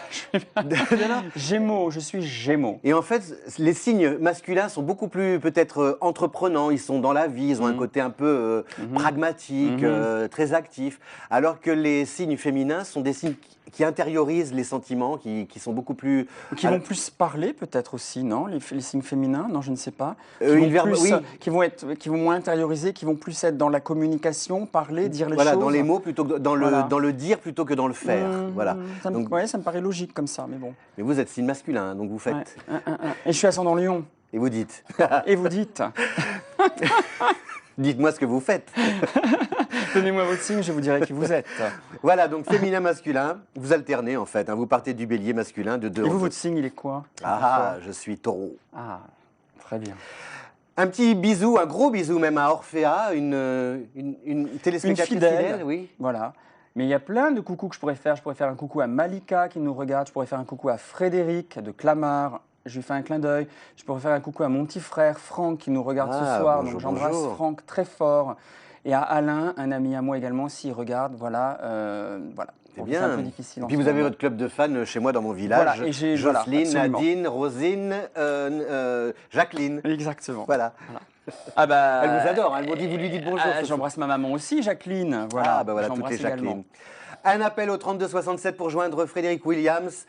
S5: Gémeaux, je suis Gémeaux.
S4: Et en fait, les signes masculins sont beaucoup plus peut-être entreprenants, ils sont dans la vie, ils ont un côté un peu pragmatique, très actif, alors que les signes féminins sont des signes qui intériorisent les sentiments, qui sont beaucoup plus...
S5: Qui vont plus parler peut-être aussi, non les signes féminins, non, je ne sais pas.
S4: oui.
S5: Qui vont moins intérioriser, qui vont plus être dans la communication, parler, dire les
S4: Voilà,
S5: choses.
S4: dans les mots plutôt que dans le dire plutôt que dans le faire. Voilà.
S5: Ça me,
S4: Donc,
S5: ouais, ça me paraît logique comme ça, mais bon.
S4: mais vous êtes signe masculin, hein, donc vous faites...
S5: Ouais. Et je suis ascendant Lion.
S4: Et vous dites...
S5: Et vous dites
S4: Dites-moi ce que vous faites.
S5: Donnez-moi votre signe, je vous dirai qui vous êtes.
S4: Voilà, donc féminin, masculin, vous alternez en fait. Hein, vous partez du bélier masculin de 2
S5: Et vous, votre signe, il est quoi?
S4: Ah, je suis taureau.
S5: Ah, très bien.
S4: Un petit bisou, un gros bisou même à Orphea, une téléspectatrice fidèle, oui.
S5: Voilà. Mais il y a plein de coucous que je pourrais faire. Je pourrais faire un coucou à Malika qui nous regarde. Je pourrais faire un coucou à Frédéric de Clamart. Je lui fais un clin d'œil. Je pourrais faire un coucou à mon petit frère Franck qui nous regarde ce soir.
S4: Bonjour,
S5: donc j'embrasse
S4: bonjour.
S5: Franck très fort. Et à Alain, un ami à moi également, s'il regarde. Voilà. Voilà.
S4: C'est
S5: Bon,
S4: bien.
S5: un peu difficile.
S4: Et
S5: en
S4: puis
S5: ce
S4: vous avez
S5: moment.
S4: votre club de fans chez moi dans mon village.
S5: Voilà, et j'ai- voilà,
S4: Jocelyne,
S5: absolument.
S4: Nadine, Rosine, Jacqueline.
S5: Exactement.
S4: Voilà.
S5: Ah bah,
S4: Elle vous adore, elle vous dit, vous lui dites bonjour. ce soir.
S5: J'embrasse ma maman aussi, Jacqueline. Voilà.
S4: Ah, bah voilà, toutes
S5: J'embrasse
S4: les Jacqueline.
S5: également.
S4: Un appel au 3267 pour joindre Frédéric Williams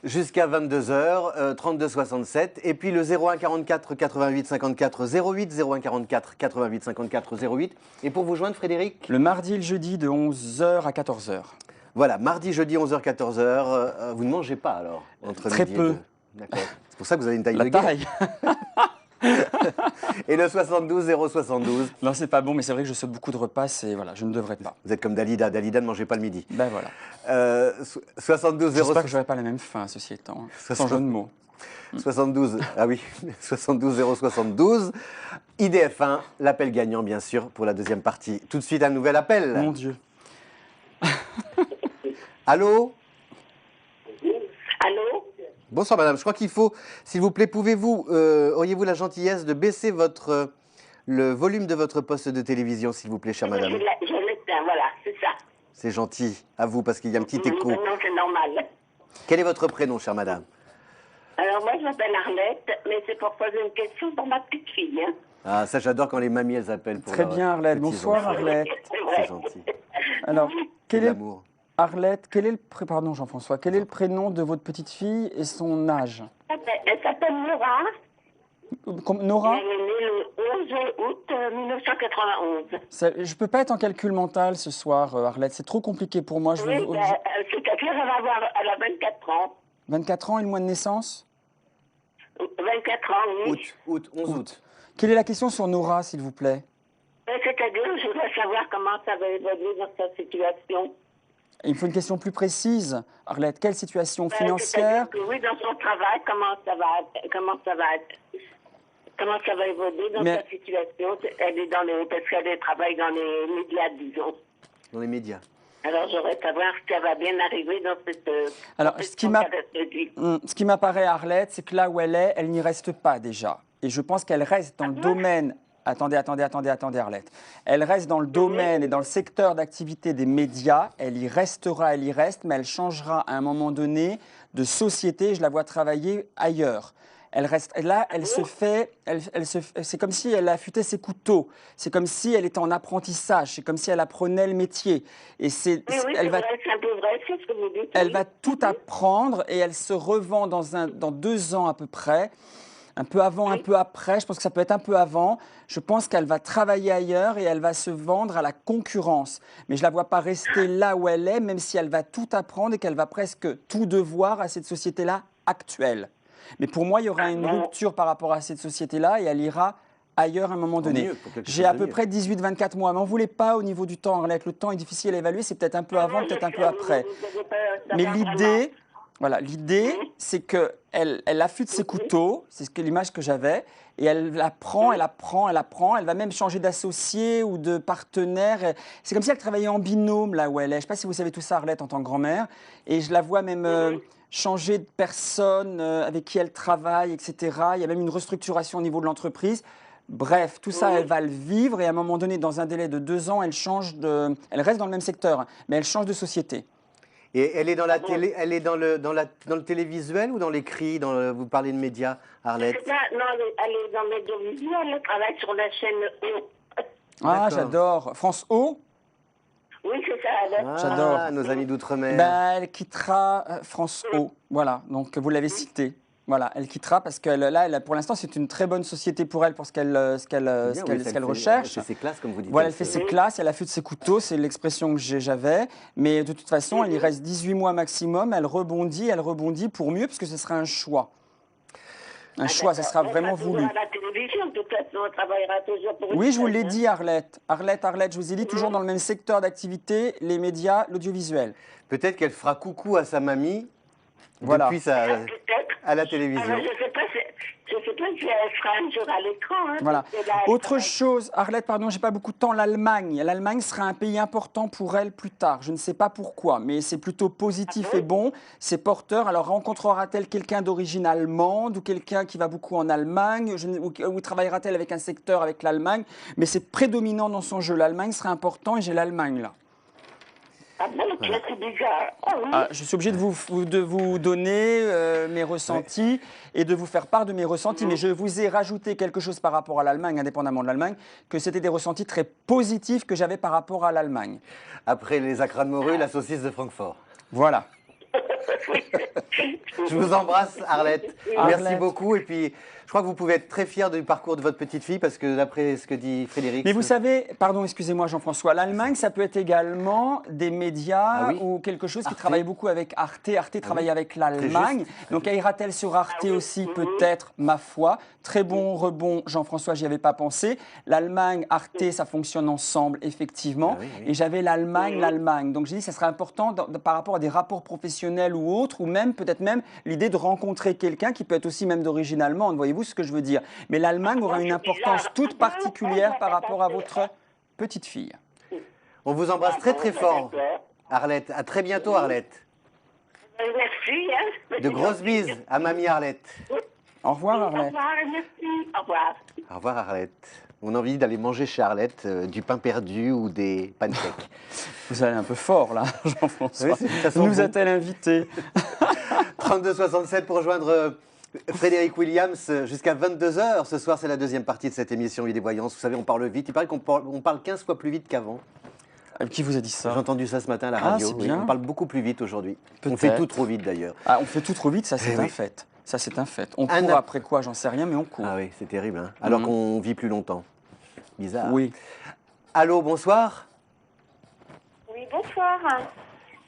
S4: jusqu'à 22h, 3267. Et puis le 01 44 88 54 08, 01 44 88 54 08. Et pour vous joindre, Frédéric?
S5: Le mardi et le jeudi de 11h à 14h.
S4: Voilà, mardi, jeudi, 11h, 14h. Vous ne mangez pas alors entre
S5: Très
S4: midi et
S5: peu.
S4: deux. D'accord. C'est pour ça que vous avez une taille
S5: La
S4: de guerre.
S5: taille.
S4: Et le 72 072.
S5: Non, c'est pas bon, mais c'est vrai que je saute beaucoup de repas, et voilà, je ne devrais pas.
S4: Vous êtes comme Dalida. Dalida ne mangeait pas le midi.
S5: Ben voilà.
S4: 72
S5: J'espère que j'aurai pas la même faim, ceci étant, hein, sans jeu de mots.
S4: 72, ah oui, 72 072. IDF1, l'appel gagnant bien sûr pour la deuxième partie. Tout de suite un nouvel appel.
S5: Mon Dieu.
S4: Allô?
S8: Allô?
S4: Bonsoir madame, je crois qu'il faut, s'il vous plaît, pouvez-vous, auriez-vous la gentillesse de baisser le volume de votre poste de télévision, s'il vous plaît, chère madame?
S8: Je l'éteins, voilà, c'est ça.
S4: C'est gentil, à vous, parce qu'il y a un petit écho.
S8: Non, c'est normal.
S4: Quel est votre prénom, chère madame?
S8: Alors, moi, je m'appelle Arlette, mais c'est pour poser une question pour ma petite fille. Hein.
S4: Ah, ça j'adore quand les mamies, elles appellent pour
S5: Très
S4: leurs
S5: bien, Arlette.
S4: petits
S5: Bonsoir,
S4: enfants.
S5: Arlette.
S8: C'est
S4: C'est
S8: vrai.
S4: gentil,
S5: Alors,
S4: c'est
S5: quel
S4: de
S5: est,
S4: l'amour.
S5: Arlette, pardon, Jean-François, quel est le prénom de votre petite fille et son âge?
S8: Elle s'appelle Nora.
S5: Nora?
S8: Elle est née le 11 août 1991.
S5: Je peux pas être en calcul mental ce soir, Arlette. C'est trop compliqué pour moi.
S8: Oui, c'est-à-dire elle a 24 ans.
S5: 24 ans et le mois de naissance?
S8: 24 ans, oui.
S4: Août, 11 août.
S5: Quelle est la question sur Nora, s'il vous plaît?
S8: C'est-à-dire, je voudrais savoir comment ça va évoluer dans sa situation.
S5: Il me faut une question plus précise. Arlette, quelle situation
S8: C'est-à-dire
S5: financière?
S8: que oui, dans son travail, comment ça va évoluer dans
S5: Mais-
S8: sa situation. Elle est parce qu'elle travaille dans les médias, disons.
S4: Dans les médias.
S8: Alors, j'aurais savoir si elle va bien arriver dans cette...
S5: Alors,
S8: dans
S5: ce
S8: cette
S5: qui m'a-
S8: période de vie.
S5: Ce qui m'apparaît, Arlette, c'est que là où elle est, elle n'y reste pas déjà. Et je pense qu'elle reste dans le domaine... Attendez, Arlette. Elle reste dans le domaine et dans le secteur d'activité des médias. Elle y restera, elle y reste, mais elle changera à un moment donné de société. Je la vois travailler ailleurs. Elle reste là, elle se fait, c'est comme si elle affûtait ses couteaux. C'est comme si elle était en apprentissage. C'est comme si elle apprenait le métier. Et
S8: Oui,
S5: elle va
S8: c'est un peu vrai, c'est ce que vous dites.
S5: elle
S8: oui.
S5: va tout apprendre et elle se revend dans 2 ans à peu près. Un peu avant, un peu après. Je pense que ça peut être un peu avant. Je pense qu'elle va travailler ailleurs et elle va se vendre à la concurrence. Mais je ne la vois pas rester là où elle est, même si elle va tout apprendre et qu'elle va presque tout devoir à cette société-là actuelle. Mais pour moi, il y aura une rupture par rapport à cette société-là et elle ira ailleurs à un moment donné.
S4: mieux, pour quelque
S5: J'ai
S4: chose
S5: à
S4: de
S5: peu
S4: mieux.
S5: près 18-24 mois. M'en voulez pas au niveau du temps, Arlette. Le temps est difficile à évaluer. C'est peut-être un peu avant, peut-être un peu après. Mais l'idée, c'est qu'elle affûte ses couteaux, c'est l'image que j'avais, et elle apprend. Elle va même changer d'associé ou de partenaire. C'est comme si elle travaillait en binôme là où elle est. Je ne sais pas si vous savez tout ça, Arlette, en tant que grand-mère. Et je la vois même, changer de personne avec qui elle travaille, etc. Il y a même une restructuration au niveau de l'entreprise. Bref, tout ça, elle va le vivre et à un moment donné, dans un délai de 2 ans, elle reste dans le même secteur, hein, mais elle change de société.
S4: Et elle est dans la télé, elle est dans le télévisuel ou dans l'écrit, vous parlez de médias, Arlette?
S7: Non, elle est dans l'audiovisuel, elle travaille sur la chaîne O.
S5: Ah,
S4: D'accord.
S5: j'adore. France O.
S7: Oui, c'est ça, Arlette.
S5: J'adore.
S4: Nos amis d'outre-mer.
S5: Ben, elle quittera France O. Voilà, donc vous l'avez cité. Voilà, elle quittera parce que là, pour l'instant, c'est une très bonne société pour elle, pour ce qu'elle recherche.
S4: Elle fait ses classes, comme vous dites.
S5: Voilà, elle fait ses classes, elle affûte ses couteaux, c'est l'expression que j'avais. Mais de toute façon, elle y reste 18 mois maximum, elle rebondit pour mieux, parce que ce sera un choix. Un choix, ça sera vraiment voulu.
S7: À la télévision, de toute façon, on travaillera toujours pour
S5: Oui,
S7: une
S5: je vous l'ai
S7: chaîne,
S5: dit, Arlette. Arlette, je vous ai dit, toujours dans le même secteur d'activité, les médias, l'audiovisuel.
S4: Peut-être qu'elle fera coucou à sa mamie
S5: Voilà.
S4: depuis
S7: Peut-être.
S4: à la
S7: Ah,
S4: télévision.
S7: je ne sais pas si elle sera un jour à l'écran. Hein,
S5: Voilà.
S7: parce que là, elle
S5: Autre
S7: travaille.
S5: chose, Arlette, pardon, j'ai pas beaucoup de temps, l'Allemagne. L'Allemagne sera un pays important pour elle plus tard. Je ne sais pas pourquoi, mais c'est plutôt positif et bon. C'est porteur. Alors rencontrera-t-elle quelqu'un d'origine allemande ou quelqu'un qui va beaucoup en Allemagne ou travaillera-t-elle avec un secteur avec l'Allemagne? Mais c'est prédominant dans son jeu. L'Allemagne sera important et j'ai l'Allemagne là.
S7: Ah bon, c'est bizarre. Oh, oui.
S5: Ah, je suis obligé de vous donner mes ressentis et de vous faire part de mes ressentis, mais je vous ai rajouté quelque chose par rapport à l'Allemagne, indépendamment de l'Allemagne, que c'était des ressentis très positifs que j'avais par rapport à l'Allemagne.
S4: Après les acras de morue, la saucisse de Francfort.
S5: Voilà.
S4: Je vous embrasse, Arlette. Merci
S5: Arlette.
S4: beaucoup. Et puis, je crois que vous pouvez être très fier du parcours de votre petite fille, parce que d'après ce que dit Frédéric...
S5: Mais vous savez, pardon, excusez-moi Jean-François, l'Allemagne, ça peut être également des médias
S4: Ah oui.
S5: ou quelque chose qui
S4: Arte.
S5: travaille beaucoup avec Arte. Arte travaille avec l'Allemagne.
S4: juste.
S5: Donc ira-t-elle sur Arte aussi, peut-être, ma foi. Très bon rebond, Jean-François, j'y avais pas pensé. L'Allemagne, Arte, ça fonctionne ensemble, effectivement.
S4: Ah oui, oui.
S5: Et j'avais l'Allemagne. Donc j'ai dit, ça serait important par rapport à des rapports professionnels ou autres, ou même, peut-être même, l'idée de rencontrer quelqu'un qui peut être aussi même d'origine allemande. Voyez-vous ce que je veux dire? Mais l'Allemagne aura une importance toute particulière par rapport à votre petite fille.
S4: On vous embrasse très très fort, Arlette. À très bientôt, Arlette.
S7: Merci. Hein.
S4: De grosses bises à mamie Arlette.
S5: Au revoir,
S7: Au
S5: Arlette.
S7: revoir, merci. Au revoir.
S4: Au revoir, Arlette. On a envie d'aller manger chez Arlette du pain perdu ou des pancakes.
S5: Vous allez un peu fort, là, Jean-François.
S4: Oui, ça sent
S5: Nous
S4: bon.
S5: a-t-elle invités?
S4: 32-67 pour rejoindre Frédéric Williams jusqu'à 22h. Ce soir, c'est la deuxième partie de cette émission Vie des Voyances. Vous savez, on parle vite. Il paraît qu'on parle 15 fois plus vite qu'avant.
S5: Qui vous a dit ça?
S4: J'ai entendu ça ce matin à la
S5: Ah,
S4: radio.
S5: c'est
S4: Oui,
S5: bien.
S4: on parle beaucoup plus vite aujourd'hui. On
S5: Peut-être.
S4: fait tout trop vite d'ailleurs.
S5: Ah, on fait tout trop vite, ça c'est
S4: Eh
S5: un
S4: oui.
S5: fait. Ça c'est un fait. On
S4: Un
S5: court
S4: ap-
S5: après quoi, j'en sais rien, mais on court.
S4: Ah oui, c'est terrible. Hein, alors
S5: Mhm.
S4: qu'on vit plus longtemps. Bizarre.
S5: Oui.
S4: Allô, bonsoir.
S7: Oui, bonsoir.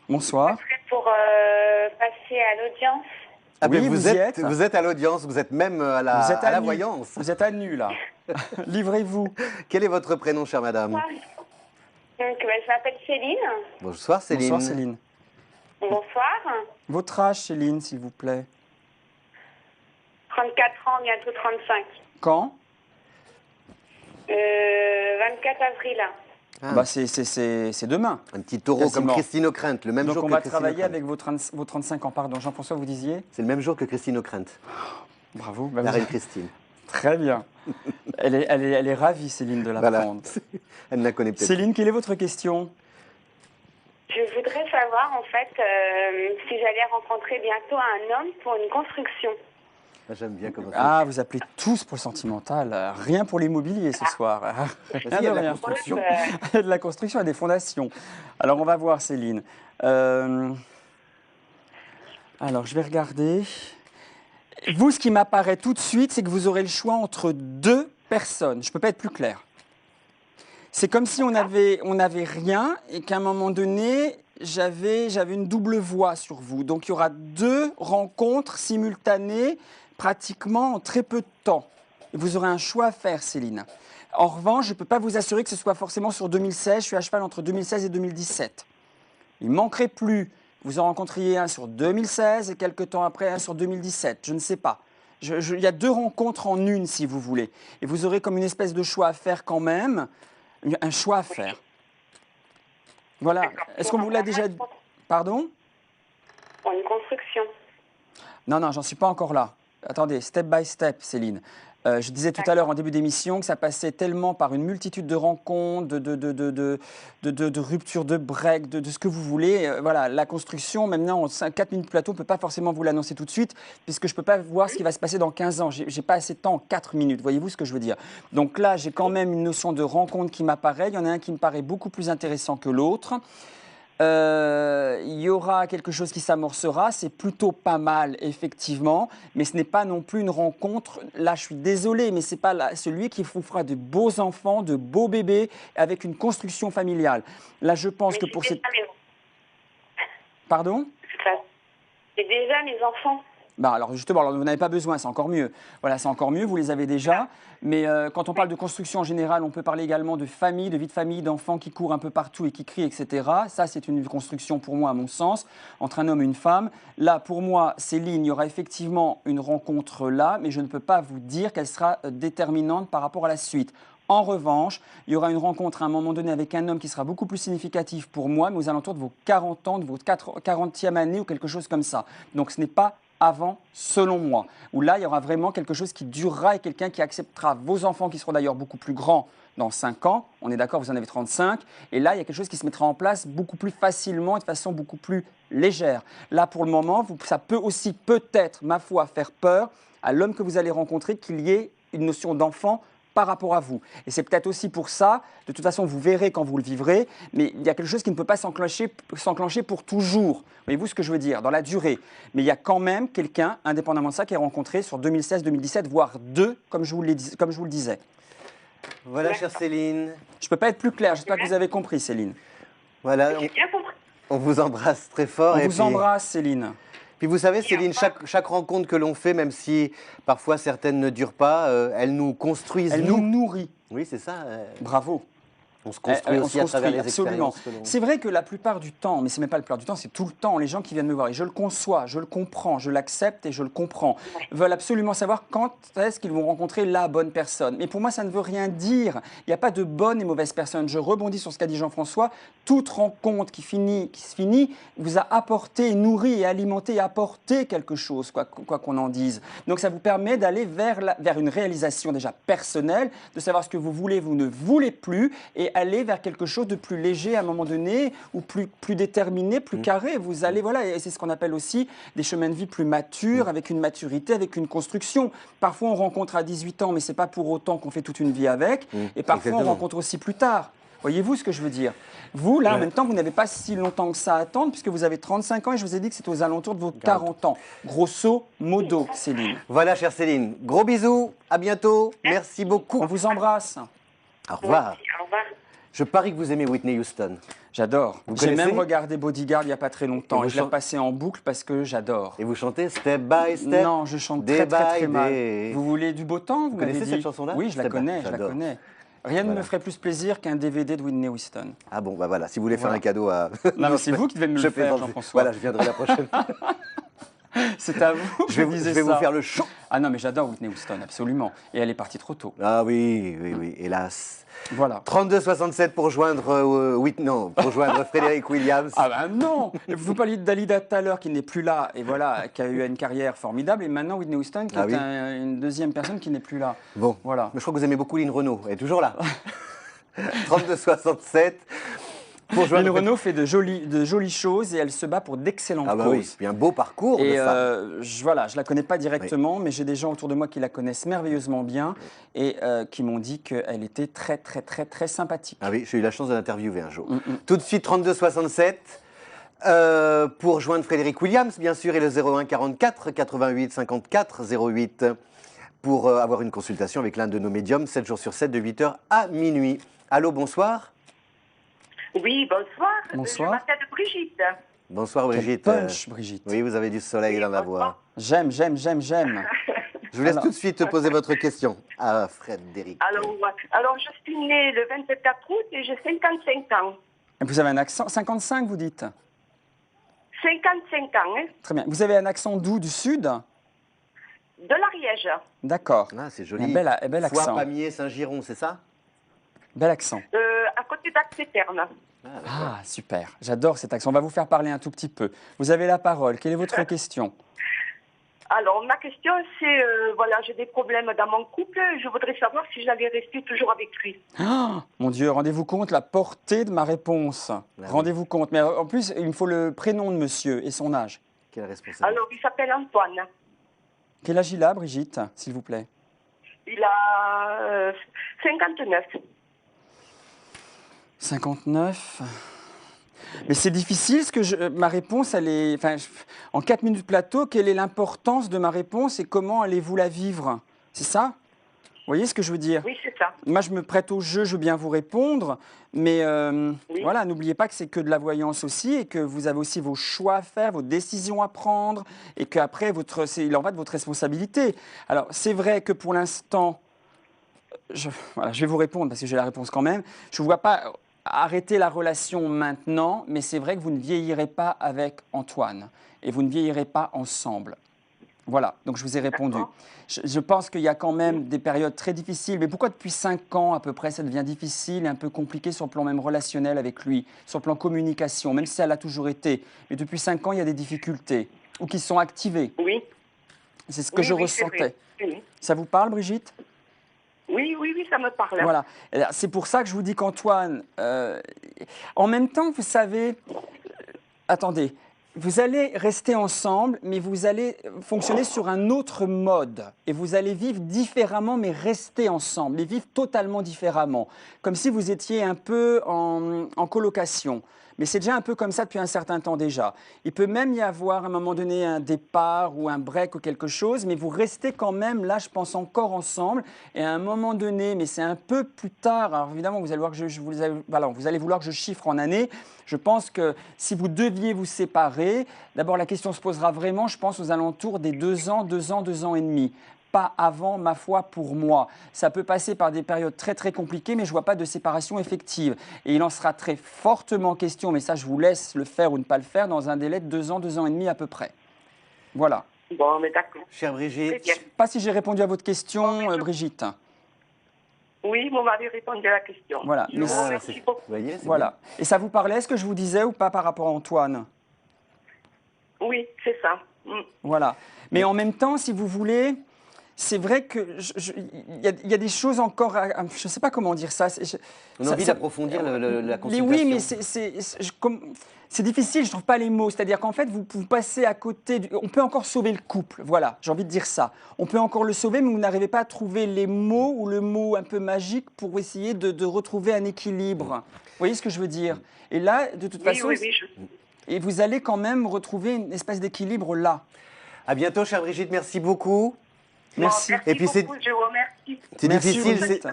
S5: Bonsoir.
S7: Pour passer à l'audience.
S4: Ah,
S5: Oui,
S4: mais
S5: vous y êtes.
S4: vous êtes à l'audience, vous êtes même à la,
S5: Vous êtes
S4: à la
S5: nu.
S4: voyance.
S5: Vous êtes à nu là. Livrez-vous.
S4: Quel est votre prénom, chère madame?
S7: Donc, je m'appelle Céline.
S4: Bonsoir, Céline.
S5: Bonsoir Céline.
S7: Bonsoir.
S5: Votre âge, Céline, s'il vous plaît.
S7: 34 ans, bientôt 35.
S5: Quand?
S7: 24 avril.
S4: Ah.
S5: Bah c'est demain.
S4: Un petit taureau
S5: Quasiment.
S4: comme Christine O'Krent, le même
S5: Donc
S4: jour
S5: on
S4: que
S5: va
S4: Christine
S5: travailler
S4: O'Krent.
S5: avec vos 35 ans. Pardon, Jean-François, vous disiez?
S4: C'est le même jour que Christine O'Krent,
S5: Bravo. Bah,
S4: la
S5: vous-
S4: reine Christine.
S5: Très bien. Elle est ravie, Céline, de
S4: Voilà.
S5: l'apprendre.
S4: Elle ne la connaît peut-être
S5: Céline, quelle est votre question?
S7: Je voudrais savoir, en fait, si j'allais rencontrer bientôt un homme pour une construction.
S4: pas. J'aime bien comment ça.
S5: Ah, vous appelez tous pour le sentimental. Rien pour l'immobilier ce soir. Rien
S4: il y a de
S5: de
S4: la
S5: rien.
S4: construction.
S5: Il y a de la construction et des fondations. Alors, on va voir, Céline. Alors, je vais regarder. Vous, ce qui m'apparaît tout de suite, c'est que vous aurez le choix entre deux personnes. Je ne peux pas être plus clair. C'est comme si on n'avait rien et qu'à un moment donné, j'avais une double voix sur vous. Donc, il y aura deux rencontres simultanées pratiquement en très peu de temps. Et vous aurez un choix à faire, Céline. En revanche, je ne peux pas vous assurer que ce soit forcément sur 2016. Je suis à cheval entre 2016 et 2017. Il ne manquerait plus. Vous en rencontriez un sur 2016 et quelques temps après un sur 2017. Je ne sais pas. Il y a deux rencontres en une, si vous voulez. Et vous aurez comme une espèce de choix à faire quand même. Un choix à faire. Voilà. Est-ce qu'on vous l'a déjà dit? Pardon?
S7: Pour une construction.
S5: Non, non, j'en suis pas encore là. Attendez, step by step, Céline. Je disais tout à l'heure en début d'émission que ça passait tellement par une multitude de rencontres, de ruptures, de breaks, de ce que vous voulez. Voilà, la construction, maintenant, en 4 minutes plateau, on ne peut pas forcément vous l'annoncer tout de suite, puisque je ne peux pas voir ce qui va se passer dans 15 ans. Je n'ai pas assez de temps en 4 minutes, voyez-vous ce que je veux dire? Donc là, j'ai quand même une notion de rencontre qui m'apparaît. Il y en a un qui me paraît beaucoup plus intéressant que l'autre. Il y aura quelque chose qui s'amorcera, c'est plutôt pas mal effectivement, mais ce n'est pas non plus une rencontre, là je suis désolé, mais ce n'est pas celui qui vous fera de beaux enfants, de beaux bébés, avec une construction familiale. Là je pense que pour cette... Pardon?
S7: J'ai déjà mes enfants.
S5: Bah alors justement, alors vous n'avez pas besoin, c'est encore mieux. Voilà, c'est encore mieux, vous les avez déjà. Mais quand on parle de construction en général, on peut parler également de famille, de vie de famille, d'enfants qui courent un peu partout et qui crient, etc. Ça, c'est une construction pour moi, à mon sens, entre un homme et une femme. Là, pour moi, Céline, il y aura effectivement une rencontre là, mais je ne peux pas vous dire qu'elle sera déterminante par rapport à la suite. En revanche, il y aura une rencontre à un moment donné avec un homme qui sera beaucoup plus significatif pour moi, mais aux alentours de vos 40 ans, de votre 40e année ou quelque chose comme ça. Donc ce n'est pas avant, selon moi, où là, il y aura vraiment quelque chose qui durera et quelqu'un qui acceptera vos enfants qui seront d'ailleurs beaucoup plus grands dans 5 ans. On est d'accord, vous en avez 35. Et là, il y a quelque chose qui se mettra en place beaucoup plus facilement et de façon beaucoup plus légère. Là, pour le moment, ça peut aussi peut-être, ma foi, faire peur à l'homme que vous allez rencontrer qu'il y ait une notion d'enfant par rapport à vous. Et c'est peut-être aussi pour ça, de toute façon, vous verrez quand vous le vivrez, mais il y a quelque chose qui ne peut pas s'enclencher pour toujours. Voyez-vous ce que je veux dire, dans la durée. Mais il y a quand même quelqu'un, indépendamment de ça, qui est rencontré sur 2016, 2017, voire 2, comme je vous le disais.
S4: Voilà, chère Céline.
S5: Je ne peux pas être plus clair, j'espère que vous avez compris, Céline.
S4: Voilà,
S7: J'ai bien compris.
S4: on vous embrasse très fort.
S5: On vous embrasse, Céline.
S4: Puis vous savez, Céline, chaque rencontre que l'on fait, même si parfois certaines ne durent pas, elles nous construisent.
S5: Elle nous nourrit.
S4: Oui, c'est ça.
S5: Bravo.
S4: On se construit aussi à travers les
S5: absolument.
S4: expériences que l'on...
S5: C'est vrai que la plupart du temps, mais ce n'est même pas la plupart du temps, c'est tout le temps, les gens qui viennent me voir, et je le conçois, je le comprends, je l'accepte et je le comprends, veulent absolument savoir quand est-ce qu'ils vont rencontrer la bonne personne. Mais pour moi, ça ne veut rien dire. Il n'y a pas de bonne et mauvaise personne. Je rebondis sur ce qu'a dit Jean-François. Toute rencontre qui se finit vous a apporté, nourri et alimenté et apporté quelque chose, quoi qu'on en dise. Donc ça vous permet d'aller vers une réalisation déjà personnelle, de savoir ce que vous voulez, vous ne voulez plus, et aller vers quelque chose de plus léger à un moment donné, ou plus déterminé, plus carré. Vous allez, voilà, et c'est ce qu'on appelle aussi des chemins de vie plus matures, avec une maturité, avec une construction. Parfois, on rencontre à 18 ans, mais ce n'est pas pour autant qu'on fait toute une vie avec. Et parfois,
S4: exactement.
S5: on rencontre aussi plus tard. Voyez-vous ce que je veux dire? Vous, là, en même temps, vous n'avez pas si longtemps que ça à attendre, puisque vous avez 35 ans, et je vous ai dit que c'est aux alentours de vos 40 ans. Grosso modo, Céline.
S4: Voilà, chère Céline. Gros bisous, à bientôt. Merci beaucoup.
S5: On vous embrasse.
S4: Au revoir.
S7: Merci, au revoir.
S4: Je parie que vous aimez Whitney Houston.
S5: J'adore.
S4: Vous
S5: J'ai
S4: connaissez
S5: même regardé Bodyguard il n'y a pas très longtemps,
S4: Et
S5: et
S4: vous
S5: je l'ai passé en boucle parce que j'adore.
S4: Et vous chantez Step by Step?
S5: Non, je chante
S4: Day
S5: très
S4: by
S5: mal.
S4: day.
S5: Vous voulez du beau temps? Vous m'avez
S4: connaissez
S5: dit.
S4: cette chanson-là?
S5: Oui, je la
S4: Step by,
S5: connais, je la
S4: j'adore.
S5: connais. Rien ne
S4: Voilà.
S5: me ferait plus plaisir qu'un DVD de Whitney Houston.
S4: Ah bon, bah voilà, si vous voulez faire
S5: Voilà.
S4: un cadeau à...
S5: Non, mais c'est vous qui devez me le faire,
S4: plaisante.
S5: Jean-François.
S4: Voilà, je viendrai la prochaine fois.
S5: C'est à vous que
S4: Je vais vous
S5: ça.
S4: faire le show.
S5: Ah non, mais j'adore Whitney Houston, absolument. Et elle est partie trop tôt.
S4: Ah oui, oui, oui, hélas.
S5: Voilà.
S4: 32-67 pour joindre pour joindre Frédéric Williams.
S5: Ah ben non. Vous parliez de Dalida tout à l'heure qui n'est plus là et voilà, qui a eu une carrière formidable, et maintenant Whitney Houston qui
S4: Ah
S5: est
S4: oui.
S5: une deuxième personne qui n'est plus là.
S4: Bon,
S5: Voilà.
S4: mais je crois que vous aimez beaucoup Lynn Renault. Elle est toujours là. 32-67 pour joindre...
S5: Lynn Renault fait de jolies choses et elle se bat pour d'excellentes
S4: Ah bah
S5: causes.
S4: oui, puis un beau parcours de
S5: Et
S4: femme.
S5: voilà, je la connais pas directement, mais j'ai des gens autour de moi qui la connaissent merveilleusement bien et qui m'ont dit qu'elle était très, très, très, très sympathique.
S4: Ah oui, j'ai eu la chance de l'interviewer un jour.
S5: Mm.
S4: Tout de suite, 32-67 pour joindre Frédéric Williams, bien sûr, et le 01 44 88 54 08 pour avoir une consultation avec l'un de nos médiums, 7 jours sur 7, de 8h à minuit. Allô, bonsoir.
S7: Oui, bonsoir.
S5: Bonsoir.
S7: Je m'appelle Brigitte.
S4: Bonsoir,
S5: Quel
S4: Brigitte.
S5: punch, Brigitte.
S4: Oui, vous avez du soleil dans la voix.
S5: J'aime.
S4: Je vous laisse
S5: Alors.
S4: tout de suite poser votre question à Frédéric.
S7: Alors, je suis née le 24 août et j'ai 55 ans.
S5: Vous avez un accent 55, vous dites?
S7: 55 ans, hein,
S5: Très bien. Vous avez un accent d'où? Du sud?
S7: de l'Ariège.
S5: D'accord.
S4: Ah, c'est
S5: Un
S4: joli.
S5: bel
S4: Foix,
S5: accent.
S4: Pamiers, Saint-Giron, c'est ça?
S5: Bel accent.
S7: À côté d'Axe-Terne.
S5: Ah, super. J'adore cet accent. On va vous faire parler un tout petit peu. Vous avez la parole. Quelle est votre question?
S8: Alors, ma question, c'est, voilà, j'ai des problèmes dans mon couple. Je voudrais savoir si j'allais rester toujours avec lui.
S5: Ah, mon Dieu, rendez-vous compte la portée de ma réponse.
S4: oui.
S5: Rendez-vous compte. Mais en plus, il me faut le prénom de monsieur et son âge.
S4: Quel responsable?
S8: Alors, il s'appelle Antoine.
S5: Quel âge il a, Brigitte, s'il vous plaît?
S8: Il a 59.
S5: 59. Mais c'est difficile, parce que ma réponse, elle est... Enfin, en 4 minutes plateau, quelle est l'importance de ma réponse et comment allez-vous la vivre? C'est ça? Vous voyez ce que je veux dire?
S8: Oui, c'est ça.
S5: Moi, je me prête au jeu, je veux bien vous répondre, mais
S8: Oui.
S5: voilà, n'oubliez pas que c'est que de la voyance aussi et que vous avez aussi vos choix à faire, vos décisions à prendre et qu'après, il en va de votre responsabilité. Alors, c'est vrai que pour l'instant, voilà, je vais vous répondre parce que j'ai la réponse quand même. Je ne vois pas arrêter la relation maintenant, mais c'est vrai que vous ne vieillirez pas avec Antoine et vous ne vieillirez pas ensemble. Voilà, donc je vous ai répondu. Je pense qu'il y a quand même des périodes très difficiles, mais pourquoi depuis 5 ans à peu près ça devient difficile et un peu compliqué sur le plan même relationnel avec lui, sur le plan communication, même si ça l'a toujours été. Mais depuis 5 ans, il y a des difficultés ou qui sont activées.
S8: Oui.
S5: C'est ce que je
S8: c'est
S5: ressentais.
S8: vrai. Oui.
S5: Ça vous parle, Brigitte?
S8: Oui, ça me parle.
S5: Voilà. C'est pour ça que je vous dis qu'Antoine, en même temps, vous savez, attendez, vous allez rester ensemble, mais vous allez fonctionner sur un autre mode. Et vous allez vivre différemment, mais rester ensemble, et vivre totalement différemment. Comme si vous étiez un peu en colocation. Mais c'est déjà un peu comme ça depuis un certain temps déjà. Il peut même y avoir à un moment donné un départ ou un break ou quelque chose, mais vous restez quand même, là je pense, encore ensemble. Et à un moment donné, mais c'est un peu plus tard, alors évidemment vous allez vouloir que vous allez vouloir que je chiffre en années. Je pense que si vous deviez vous séparer, d'abord la question se posera vraiment, je pense, aux alentours des 2 ans, 2 ans, 2 ans et demi. Pas avant, ma foi, pour moi. Ça peut passer par des périodes très très compliquées, mais je ne vois pas de séparation effective. Et il en sera très fortement question, mais ça je vous laisse le faire ou ne pas le faire, dans un délai de 2 ans, 2 ans et demi à peu près. Voilà.
S8: Bon, mais d'accord.
S4: Chère Brigitte,
S8: C'est bien.
S5: Je ne sais pas si j'ai répondu à votre question, Brigitte.
S8: Oui, vous m'avez répondu à la question.
S5: Voilà.
S8: Je vous
S4: Ah,
S8: remercie
S4: c'est-
S8: beaucoup.
S4: vous voyez, c'est
S5: Voilà. Et ça vous parlait, ce que je vous disais, ou pas par rapport à Antoine?
S8: Oui, c'est ça. Mm.
S5: Voilà. Mais en même temps, si vous voulez, c'est vrai que il y a des choses encore, je ne sais pas comment dire ça.
S4: On a envie d'approfondir la
S5: Mais
S4: consultation.
S5: oui, mais c'est difficile, je ne trouve pas les mots. C'est-à-dire qu'en fait, vous passez à côté, on peut encore sauver le couple, voilà, j'ai envie de dire ça. On peut encore le sauver, mais vous n'arrivez pas à trouver les mots ou le mot un peu magique pour essayer de retrouver un équilibre. Vous voyez ce que je veux dire? Et là, de toute façon, et vous allez quand même retrouver une espèce d'équilibre là.
S4: À bientôt, chère Brigitte, merci beaucoup.
S5: Merci.
S8: Bon,
S4: Et puis c'est-
S8: beaucoup, je vous remercie.
S4: C'est
S5: Merci,
S4: difficile,
S5: Brigitte.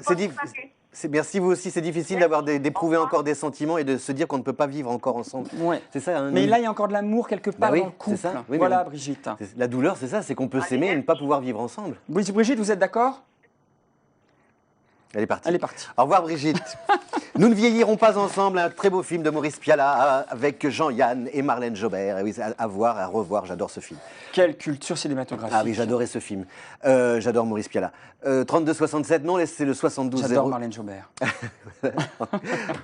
S4: merci vous aussi, c'est difficile d'avoir d'éprouver encore des sentiments et de se dire qu'on ne peut pas vivre encore ensemble.
S5: Ouais.
S4: C'est ça. Hein,
S5: Mais là, il y a encore de l'amour quelque part
S4: Bah oui,
S5: dans le couple.
S4: c'est ça. Oui, mais
S5: Voilà,
S4: bon.
S5: Brigitte.
S4: La douleur, c'est ça, c'est qu'on peut s'aimer et ne pas pouvoir vivre ensemble.
S5: Brigitte, vous êtes d'accord?
S4: Elle est partie.
S5: Elle est partie.
S4: Au revoir Brigitte. Nous ne vieillirons pas ensemble, un très beau film de Maurice Pialat avec Jean-Yann et Marlène Jobert. Et oui, à voir, à revoir, j'adore ce film.
S5: Quelle culture cinématographique.
S4: Ah oui, j'adorais ce film. J'adore Maurice Pialat. 32-67, non, c'est le 72-0.
S5: J'adore Marlène Jobert.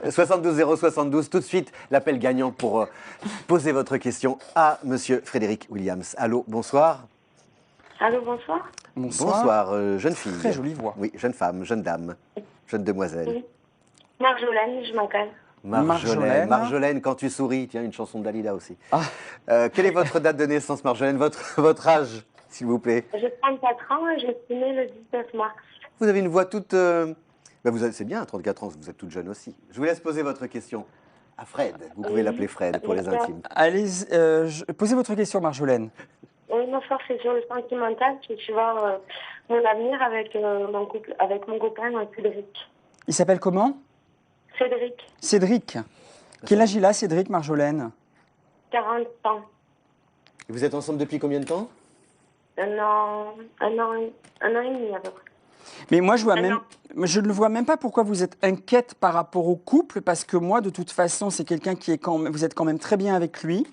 S4: 72-0-72, tout de suite, l'appel gagnant pour poser votre question à Monsieur Frédéric Williams. Allô, bonsoir.
S8: Allô, bonsoir.
S4: Bonsoir, jeune fille.
S5: Très jolie voix.
S4: Oui, jeune femme, jeune dame, jeune demoiselle.
S8: Oui. Marjolaine, je m'appelle.
S5: Marjolaine.
S4: Marjolaine, quand tu souris, tiens, une chanson de Dalida aussi.
S5: Ah.
S4: Quelle est votre date de naissance, Marjolaine, votre âge, s'il vous plaît?
S8: J'ai 34 ans et je suis née le 19 mars.
S4: Vous avez une voix toute... c'est bien, 34 ans, vous êtes toute jeune aussi. Je vous laisse poser votre question à Fred. Vous pouvez l'appeler Fred pour les intimes.
S5: Allez, posez votre question, Marjolaine.
S8: Oui, bonsoir, c'est sur le sentimental. Je suis voir mon avenir avec mon couple, avec mon copain Cédric.
S5: Il s'appelle comment?
S8: Cédric,
S5: Cédric. Quel âge il a, Cédric, Marjolaine?
S8: 40 ans.
S4: Vous êtes ensemble depuis combien de temps?
S8: Un an et demi à peu près.
S5: Mais moi, je ne vois même pas pourquoi vous êtes inquiète par rapport au couple, parce que moi, de toute façon, c'est quelqu'un qui est vous êtes quand même très bien avec lui.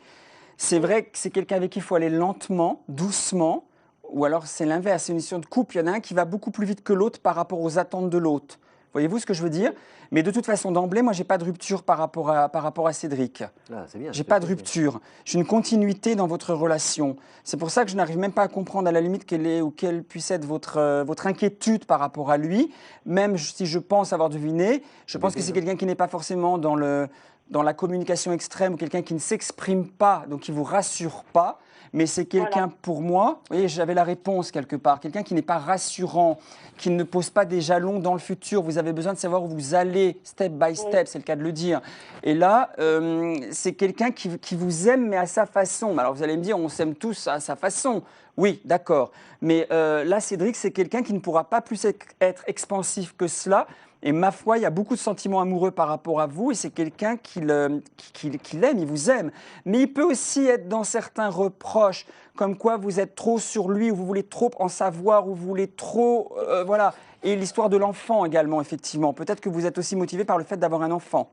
S5: C'est vrai que c'est quelqu'un avec qui il faut aller lentement, doucement, ou alors c'est l'inverse, c'est une histoire de couple. Il y en a un qui va beaucoup plus vite que l'autre par rapport aux attentes de l'autre. Voyez-vous ce que je veux dire? Mais de toute façon, d'emblée, moi, j'ai pas de rupture par rapport à Cédric.
S4: Ah, c'est bien.
S5: J'ai pas de rupture. J'ai une continuité dans votre relation. C'est pour ça que je n'arrive même pas à comprendre à la limite quelle puisse être votre inquiétude par rapport à lui. Même si je pense avoir deviné, je pense que c'est quelqu'un qui n'est pas forcément dans la communication extrême ou quelqu'un qui ne s'exprime pas, donc qui ne vous rassure pas. Mais c'est quelqu'un, pour moi, vous voyez, j'avais la réponse quelque part, quelqu'un qui n'est pas rassurant, qui ne pose pas des jalons dans le futur. Vous avez besoin de savoir où vous allez, step by step, c'est le cas de le dire. Et là, c'est quelqu'un qui vous aime, mais à sa façon. Alors vous allez me dire, on s'aime tous à sa façon. Oui, d'accord. Mais là, Cédric, c'est quelqu'un qui ne pourra pas plus être expansif que cela. Et ma foi, il y a beaucoup de sentiments amoureux par rapport à vous et c'est quelqu'un qui l'aime, il vous aime. Mais il peut aussi être dans certains reproches, comme quoi vous êtes trop sur lui, ou vous voulez trop en savoir, ou vous voulez trop... voilà. Et l'histoire de l'enfant également, effectivement. Peut-être que vous êtes aussi motivé par le fait d'avoir un enfant.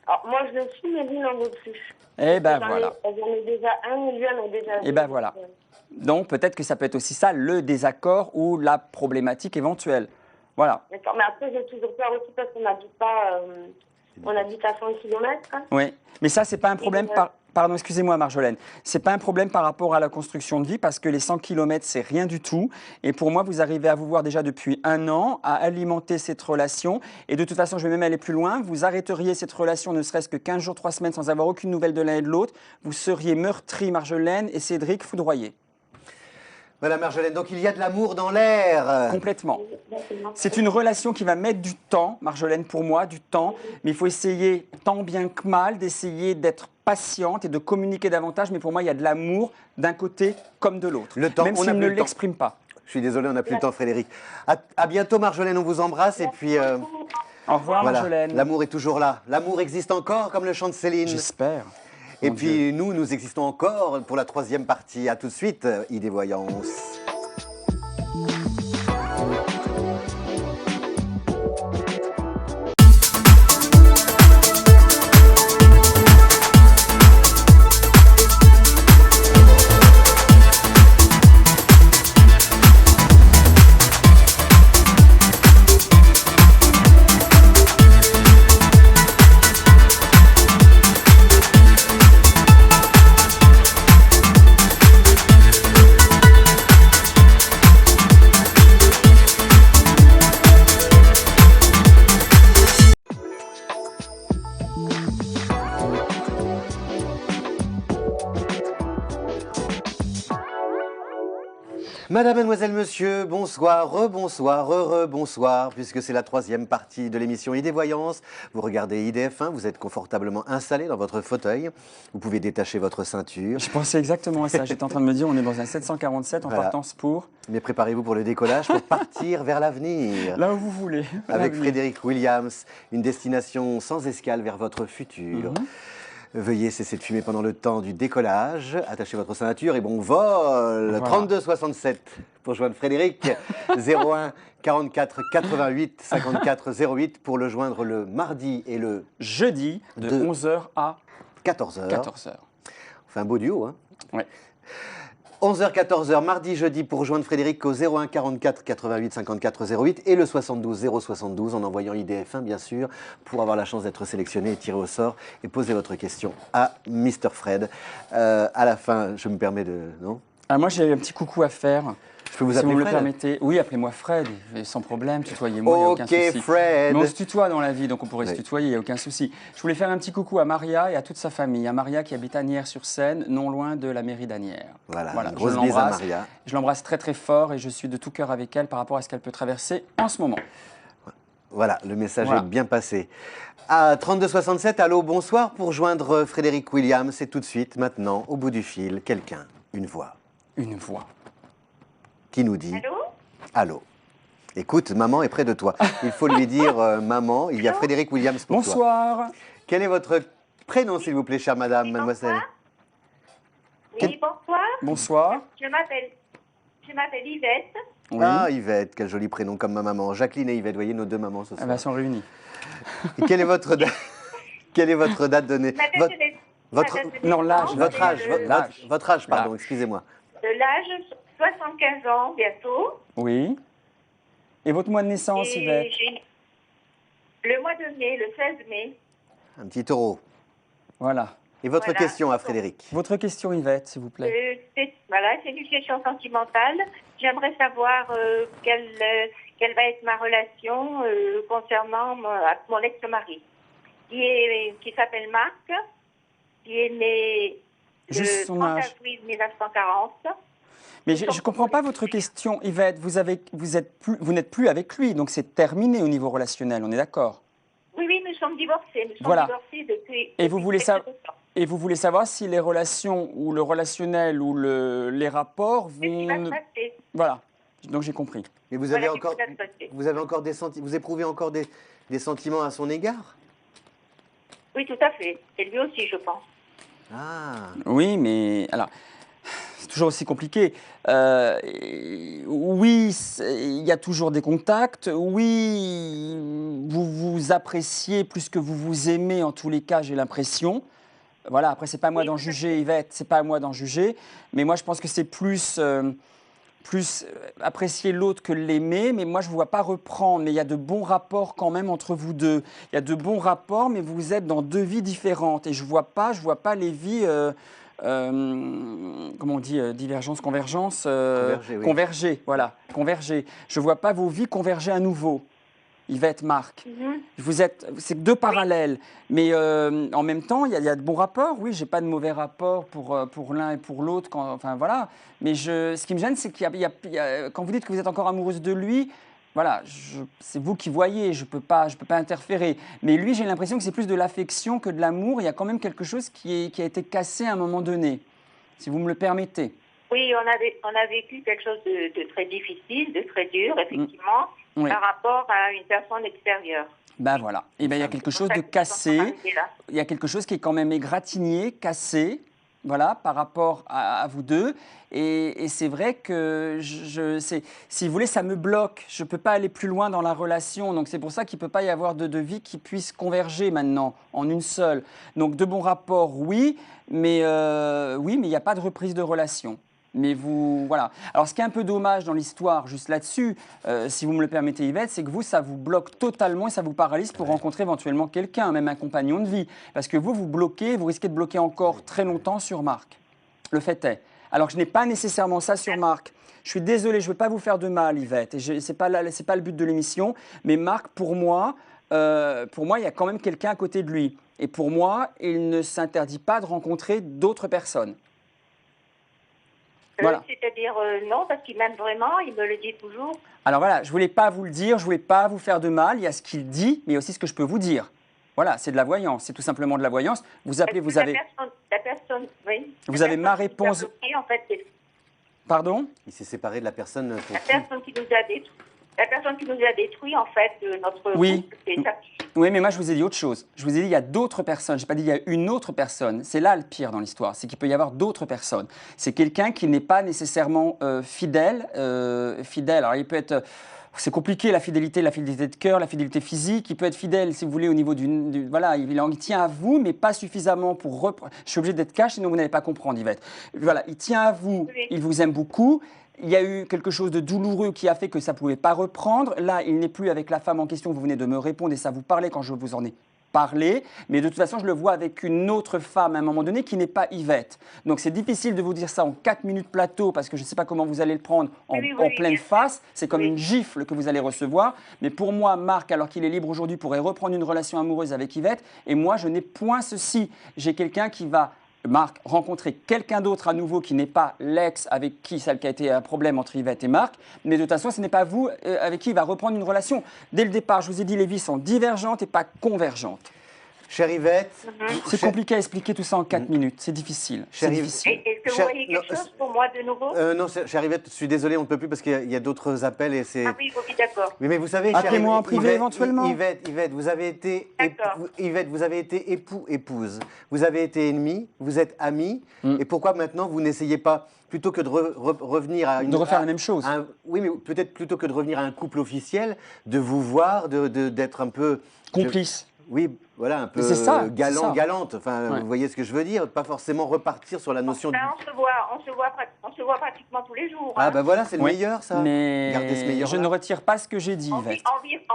S8: Alors, moi, je le suis, mais lui n'en veut plus.
S5: Eh ben voilà.
S8: J'en ai déjà un, et lui en a déjà deux.
S5: Eh ben voilà. Donc peut-être que ça peut être aussi ça, le désaccord ou la problématique éventuelle. Voilà.
S8: D'accord, mais après, j'ai toujours peur aussi parce qu'on n'habite pas... on habite à 100 km. Hein.
S5: Oui, mais ça, c'est pas un problème Pardon, excusez-moi Marjolaine. C'est pas un problème par rapport à la construction de vie parce que les 100 km, c'est rien du tout. Et pour moi, vous arrivez à vous voir déjà depuis 1 an, à alimenter cette relation. Et de toute façon, je vais même aller plus loin. Vous arrêteriez cette relation ne serait-ce que 15 jours, 3 semaines sans avoir aucune nouvelle de l'un et de l'autre. Vous seriez meurtri, Marjolaine, et Cédric foudroyé.
S4: Voilà, Marjolaine, donc il y a de l'amour dans l'air.
S5: Complètement. C'est une relation qui va mettre du temps, Marjolaine, pour moi, du temps. Mais il faut essayer, tant bien que mal, d'essayer d'être patiente et de communiquer davantage. Mais pour moi, il y a de l'amour d'un côté comme de l'autre.
S4: Le temps,
S5: même s'il ne l'exprime pas.
S4: Je suis désolé, on n'a plus le temps, Frédéric. À bientôt, Marjolaine, on vous embrasse. Et puis,
S5: au revoir,
S4: voilà,
S5: Marjolaine.
S4: l'amour est toujours là. L'amour existe encore, comme le chant de Céline.
S5: J'espère.
S4: Et puis, nous existons encore pour la 3e partie. À tout de suite, Idée Voyance. Madame, mademoiselle, monsieur, bonsoir, rebonsoir, bonsoir, puisque c'est la 3e partie de l'émission Idée Voyance. Vous regardez IDF1, vous êtes confortablement installé dans votre fauteuil. Vous pouvez détacher votre ceinture.
S5: Je pensais exactement à ça. J'étais en train de me dire, on est dans un 747 en partance pour...
S4: Mais préparez-vous pour le décollage, pour partir vers l'avenir.
S5: Là où vous voulez.
S4: Avec Frédéric Williams, une destination sans escale vers votre futur. Veuillez cesser de fumer pendant le temps du décollage. Attachez votre ceinture et bon vol. Voilà. 32 67 pour joindre Frédéric. 01 44 88 54 08 pour le joindre le mardi et le
S5: jeudi de 11h à
S4: 14h.
S5: 14h.
S4: On fait un beau duo, hein?
S5: Oui.
S4: 11h, 14h, mardi, jeudi, pour rejoindre Frédéric au 01 44 88 54 08 et le 72 072 en envoyant IDF1, bien sûr, pour avoir la chance d'être sélectionné et tiré au sort et poser votre question à Mr. Fred. À la fin, je me permets de... Non ?
S5: Moi, j'ai un petit coucou à faire.
S4: Je peux vous
S5: si
S4: appeler
S5: vous me
S4: Fred?
S5: le permettez. Oui, appelez-moi Fred, sans problème, tutoyez-moi, il n'y a aucun souci.
S4: Fred.
S5: Mais on se tutoie dans la vie, donc on pourrait se tutoyer, il n'y a aucun souci. Je voulais faire un petit coucou à Maria et à toute sa famille. À Maria qui habite à Asnières-sur-Seine, non loin de la mairie d'Asnières.
S4: Voilà, grosse bise à Maria.
S5: Je l'embrasse très très fort et je suis de tout cœur avec elle par rapport à ce qu'elle peut traverser en ce moment.
S4: Voilà, le message est bien passé. À 32 67, allô, bonsoir, pour joindre Frédéric Williams. C'est tout de suite, maintenant, au bout du fil, quelqu'un, une voix.
S5: Une voix.
S4: Qui nous dit...
S7: Allô?
S4: Allô. Écoute, maman est près de toi. Il faut lui dire, maman, il y a Frédéric Williams pour toi.
S5: Bonsoir.
S4: Quel est votre prénom, s'il vous plaît, chère madame, mademoiselle?
S7: Oui, bonsoir.
S5: Bonsoir.
S7: Je m'appelle Yvette.
S5: Oui.
S4: Ah, Yvette, quel joli prénom comme ma maman. Jacqueline et Yvette, vous voyez nos deux mamans ce soir.
S5: Elles sont réunies.
S4: Et quelle est votre date? Quelle est votre date de naissance?
S5: Non, l'âge.
S4: Votre âge, pardon, excusez-moi.
S7: De l'âge 75 ans bientôt.
S5: Oui. Et votre mois de naissance,
S9: Et
S5: Yvette?
S9: le mois de mai, le 16 mai.
S4: Un petit taureau.
S5: Voilà.
S4: Et votre
S9: Voilà.
S4: question à Frédéric?
S5: Votre question, Yvette, s'il vous plaît.
S9: C'est une question sentimentale. J'aimerais savoir quelle va être ma relation concernant mon ex-mari, qui s'appelle Marc, qui est né
S5: Juste
S9: le
S5: son
S9: 30
S5: âge.
S9: avril 1940.
S5: Mais je ne comprends pas votre question, Yvette. Vous n'êtes plus avec lui, donc c'est terminé au niveau relationnel, on est d'accord?
S9: Oui, nous sommes divorcés. Nous sommes
S5: Voilà.
S9: divorcés depuis.
S5: Et vous voulez
S9: très
S5: savoir?
S9: longtemps.
S5: Et vous voulez savoir si les relations ou le relationnel ou les rapports
S9: Qu'est-ce qui va se
S5: vont...
S9: passer?
S5: Voilà, donc j'ai compris.
S4: Et vous
S9: Voilà,
S4: avez
S9: qu'est-ce
S4: encore,
S9: qui va se passer?
S4: vous avez encore vous éprouvez encore des sentiments à son égard?
S9: Oui, tout à fait. Et lui aussi, je pense.
S4: Ah.
S5: Oui, mais alors, c'est toujours aussi compliqué. Oui, il y a toujours des contacts. Oui, vous vous appréciez plus que vous vous aimez en tous les cas, j'ai l'impression. Voilà, après, c'est pas à moi d'en juger, Yvette, c'est pas à moi d'en juger. Mais moi, je pense que c'est plus apprécier l'autre que l'aimer. Mais moi, je ne vous vois pas reprendre. Mais il y a de bons rapports quand même entre vous deux. Il y a de bons rapports, mais vous êtes dans deux vies différentes. Et je vois pas les vies... comment on dit, divergence, convergence,
S4: Converger, oui.
S5: converger, voilà, converger. Je ne vois pas vos vies converger à nouveau, Yvette, Marc. C'est deux parallèles, mais en même temps, il y a de bons rapports. Oui, j'ai pas de mauvais rapports pour l'un et pour l'autre. Enfin voilà. Mais ce qui me gêne, c'est quand vous dites que vous êtes encore amoureuse de lui. Voilà, c'est vous qui voyez, je peux pas interférer. Mais lui, j'ai l'impression que c'est plus de l'affection que de l'amour. Il y a quand même quelque chose qui a été cassé à un moment donné, si vous me le permettez.
S9: Oui, on a vécu quelque chose de très difficile, de très dur, effectivement,
S5: Oui.
S9: par rapport à une personne extérieure.
S5: Ben voilà. Et ben il y a quelque chose de cassé. Il y a quelque chose qui est quand même égratigné, cassé. Voilà, par rapport à vous deux. Et c'est vrai que, si vous voulez, ça me bloque. Je ne peux pas aller plus loin dans la relation. Donc, c'est pour ça qu'il ne peut pas y avoir de vie qui puisse converger maintenant en une seule. Donc, de bons rapports, oui, mais il n'y a pas de reprise de relation. Mais voilà. Alors, ce qui est un peu dommage dans l'histoire, juste là-dessus, si vous me le permettez, Yvette, c'est que vous, ça vous bloque totalement et ça vous paralyse pour rencontrer éventuellement quelqu'un, même un compagnon de vie. Parce que vous bloquez, vous risquez de bloquer encore très longtemps sur Marc. Le fait est. Alors que je n'ai pas nécessairement ça sur Marc. Je suis désolé, je ne veux pas vous faire de mal, Yvette. Et ce n'est pas le but de l'émission. Mais Marc, pour moi, il y a quand même quelqu'un à côté de lui. Et pour moi, il ne s'interdit pas de rencontrer d'autres personnes. Voilà.
S9: C'est-à-dire non, parce qu'il m'aime vraiment, il me le dit toujours.
S5: Alors voilà, je ne voulais pas vous le dire, je ne voulais pas vous faire de mal. Il y a ce qu'il dit, mais aussi ce que je peux vous dire. Voilà, c'est de la voyance, c'est tout simplement de la voyance. Vous appelez, vous avez...
S9: La personne, oui.
S5: Vous avez ma réponse...
S9: En fait,
S5: Pardon?
S4: Il s'est séparé de la personne...
S9: La personne qui nous a détruit, en fait, notre
S5: oui.
S9: couple, c'est sa fille.
S5: Oui, mais moi, je vous ai dit autre chose. Je vous ai dit, il y a d'autres personnes. Je n'ai pas dit, il y a une autre personne. C'est là le pire dans l'histoire, c'est qu'il peut y avoir d'autres personnes. C'est quelqu'un qui n'est pas nécessairement fidèle. Alors, il peut être... C'est compliqué, la fidélité de cœur, la fidélité physique. Il peut être fidèle, si vous voulez, au niveau voilà, il tient à vous, mais pas suffisamment pour... Je suis obligé d'être cash, sinon vous n'allez pas comprendre, Yvette. Voilà, il tient à vous,
S9: oui.
S5: Il vous aime beaucoup. Il y a eu quelque chose de douloureux qui a fait que ça ne pouvait pas reprendre. Là, il n'est plus avec la femme en question. Vous venez de me répondre et ça vous parlait quand je vous en ai parlé. Mais de toute façon, je le vois avec une autre femme à un moment donné qui n'est pas Yvette. Donc, c'est difficile de vous dire ça en 4 minutes plateau parce que je ne sais pas comment vous allez le prendre en pleine face. C'est comme une gifle que vous allez recevoir. Mais pour moi, Marc, alors qu'il est libre aujourd'hui, pourrait reprendre une relation amoureuse avec Yvette. Et moi, je n'ai point ceci. J'ai quelqu'un qui va... Marc, rencontrer quelqu'un d'autre à nouveau qui n'est pas l'ex avec qui celle qui a été un problème entre Yvette et Marc, mais de toute façon, ce n'est pas vous avec qui il va reprendre une relation. Dès le départ, je vous ai dit, les vies sont divergentes et pas convergentes.
S4: Chère Yvette...
S5: C'est compliqué à expliquer tout ça en 4 minutes, c'est difficile.
S4: Chère
S9: Est-ce que vous voyez quelque chose pour moi de nouveau?
S4: Non, chère Yvette, je suis désolé, on ne peut plus parce qu'il y a d'autres appels et c'est...
S9: Ah oui, d'accord.
S4: Oui, mais vous savez...
S5: Appelez-moi en privé éventuellement.
S4: Yvette, vous avez été... Yvette, vous avez été épouse. Vous avez été ennemie, vous êtes amie. Et pourquoi maintenant vous n'essayez pas, plutôt que de revenir à une...
S5: De refaire la même chose.
S4: Oui, mais peut-être plutôt que de revenir à un couple officiel, de vous voir, d'être un peu...
S5: Complice.
S4: Oui, voilà, un peu
S5: C'est ça,
S4: galant,
S5: c'est ça.
S4: galante. Enfin,
S5: Ouais.
S4: vous voyez ce que je veux dire? Pas forcément repartir sur la notion de...
S9: Ben, on se voit pratiquement tous les jours.
S4: Ah
S9: hein.
S4: bah voilà, c'est le
S5: Oui,
S4: meilleur, ça.
S5: Mais
S4: Gardez ce meilleur
S5: je ne retire pas ce que j'ai dit,
S9: On vit,
S5: Yvette.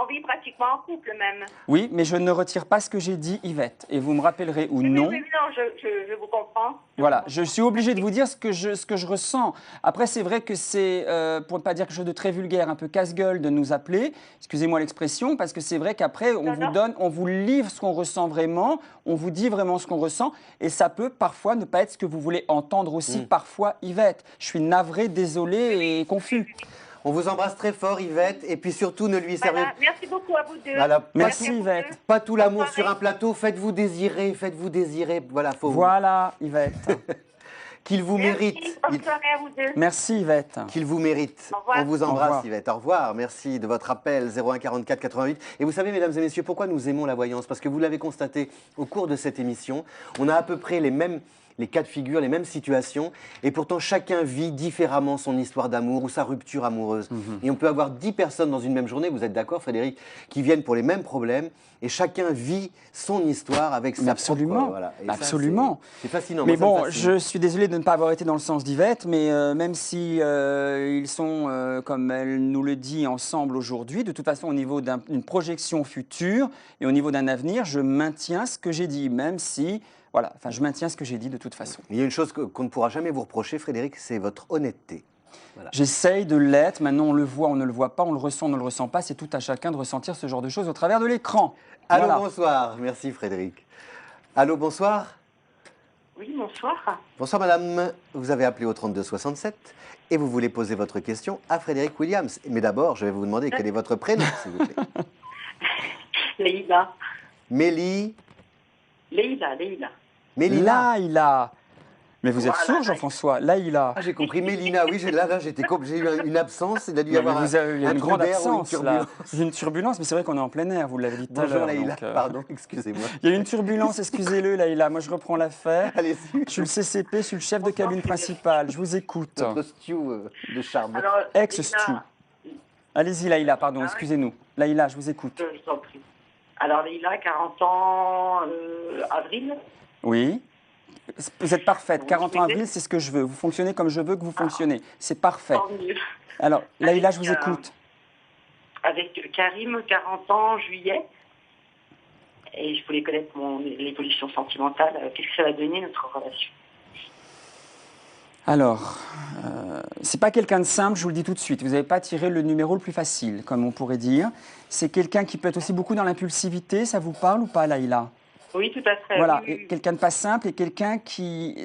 S9: on vit pratiquement en couple même.
S5: Oui, mais je ne retire pas ce que j'ai dit, Yvette. Et vous me rappellerez ou
S9: Oui,
S5: non.
S9: oui, non, je vous comprends.
S5: Voilà, je suis obligé de vous dire ce que je ressens. Après, c'est vrai que c'est, pour ne pas dire quelque chose de très vulgaire, un peu casse-gueule de nous appeler, excusez-moi l'expression, parce que c'est vrai qu'après, on vous livre ce qu'on ressent vraiment, on vous dit vraiment ce qu'on ressent, et ça peut parfois ne pas être ce que vous voulez entendre aussi, parfois, Yvette. Je suis navré, désolé et confus.
S4: On vous embrasse très fort, Yvette, et puis surtout, ne lui servez
S9: Voilà, merci beaucoup à vous deux.
S4: Voilà,
S5: Merci,
S9: à vous
S5: Yvette.
S9: deux.
S4: pas tout l'amour
S9: Bonne
S4: sur un
S9: soirée.
S4: plateau. Faites-vous désirer, faites-vous désirer. Voilà, faut
S5: Voilà, Yvette.
S4: qu'il vous
S9: Merci,
S4: mérite.
S9: bonne soirée à vous deux.
S5: Merci, Yvette.
S4: Qu'il vous mérite.
S9: Au revoir.
S4: On vous
S5: Au
S4: embrasse,
S5: revoir.
S4: Yvette. Au revoir. Merci de votre appel 01 44 88. Et vous savez, mesdames et messieurs, pourquoi nous aimons la voyance? Parce que vous l'avez constaté au cours de cette émission, on a à peu près les cas de figure, les mêmes situations, et pourtant chacun vit différemment son histoire d'amour ou sa rupture amoureuse. Et on peut avoir 10 personnes dans une même journée, vous êtes d'accord, Frédéric, qui viennent pour les mêmes problèmes, et chacun vit son histoire avec sa
S5: Absolument.
S4: propre... Voilà. Et ça,
S5: Absolument.
S4: c'est fascinant.
S5: Mais
S4: Moi, ça me
S5: bon,
S4: fascine.
S5: je suis désolé de ne pas avoir été dans le sens d'Yvette, mais même si ils sont, comme elle nous le dit, ensemble aujourd'hui, de toute façon, au niveau d'une projection future et au niveau d'un avenir, je maintiens ce que j'ai dit, même si, voilà, enfin, je maintiens ce que j'ai dit de toute façon.
S4: Il y a une chose qu'on ne pourra jamais vous reprocher, Frédéric, c'est votre honnêteté.
S5: J'essaye de l'être, maintenant on le voit, on ne le voit pas, on le ressent, on ne le ressent pas, c'est tout à chacun de ressentir ce genre de choses au travers de l'écran.
S4: Allô,
S5: Voilà.
S4: bonsoir. Merci, Frédéric. Allô, bonsoir.
S9: Oui, bonsoir.
S4: Bonsoir, madame. Vous avez appelé au 3267 et vous voulez poser votre question à Frédéric Williams. Mais d'abord, je vais vous demander quel est votre prénom, s'il vous plaît.
S9: Leïla.
S4: Mélie.
S9: Leïla.
S4: Mélina.
S5: Là. Mais vous êtes
S9: Voilà.
S5: sourd, Jean-François. Là, il a.
S4: Ah, j'ai compris. Mélina, oui, j'ai eu une absence. Il a dû y avoir
S5: il y a
S4: un
S5: une
S4: trou
S5: grande
S4: d'air ou une
S5: absence là.
S4: turbulence.
S5: Une turbulence, mais c'est vrai qu'on est en plein air, vous l'avez dit tout à
S4: Bonjour,
S5: l'heure.
S4: Laïla.
S5: donc,
S4: Pardon, excusez-moi.
S5: Il y a eu une turbulence, excusez-le, Laïla. Moi, je reprends l'affaire.
S4: Allez-y.
S5: Je suis le CCP, je suis le chef de cabine principal. Je vous écoute.
S4: Notre stew de charme.
S9: Alors,
S5: Ex-stew. Allez-y, Laïla, pardon, excusez-nous. Laïla, je vous écoute.
S9: Je t'en prie. Alors, Leïla, 40 ans, avril.
S5: Oui. Vous êtes parfaite. 40 ans avril, c'est ce que je veux. Vous fonctionnez comme je veux que vous fonctionnez. C'est parfait.
S9: Tant mieux.
S5: Alors, Laïla, je vous
S9: Avec,
S5: écoute.
S9: Avec Karim, 40 ans, juillet. Et je voulais connaître l'évolution sentimentale. Qu'est-ce que ça va donner, notre relation?
S5: Alors, c'est pas quelqu'un de simple, je vous le dis tout de suite. Vous n'avez pas tiré le numéro le plus facile, comme on pourrait dire. C'est quelqu'un qui peut être aussi beaucoup dans l'impulsivité. Ça vous parle ou pas, Laïla?
S9: Oui, tout à fait.
S5: Voilà,
S9: Oui,
S5: et quelqu'un de pas simple et quelqu'un qui...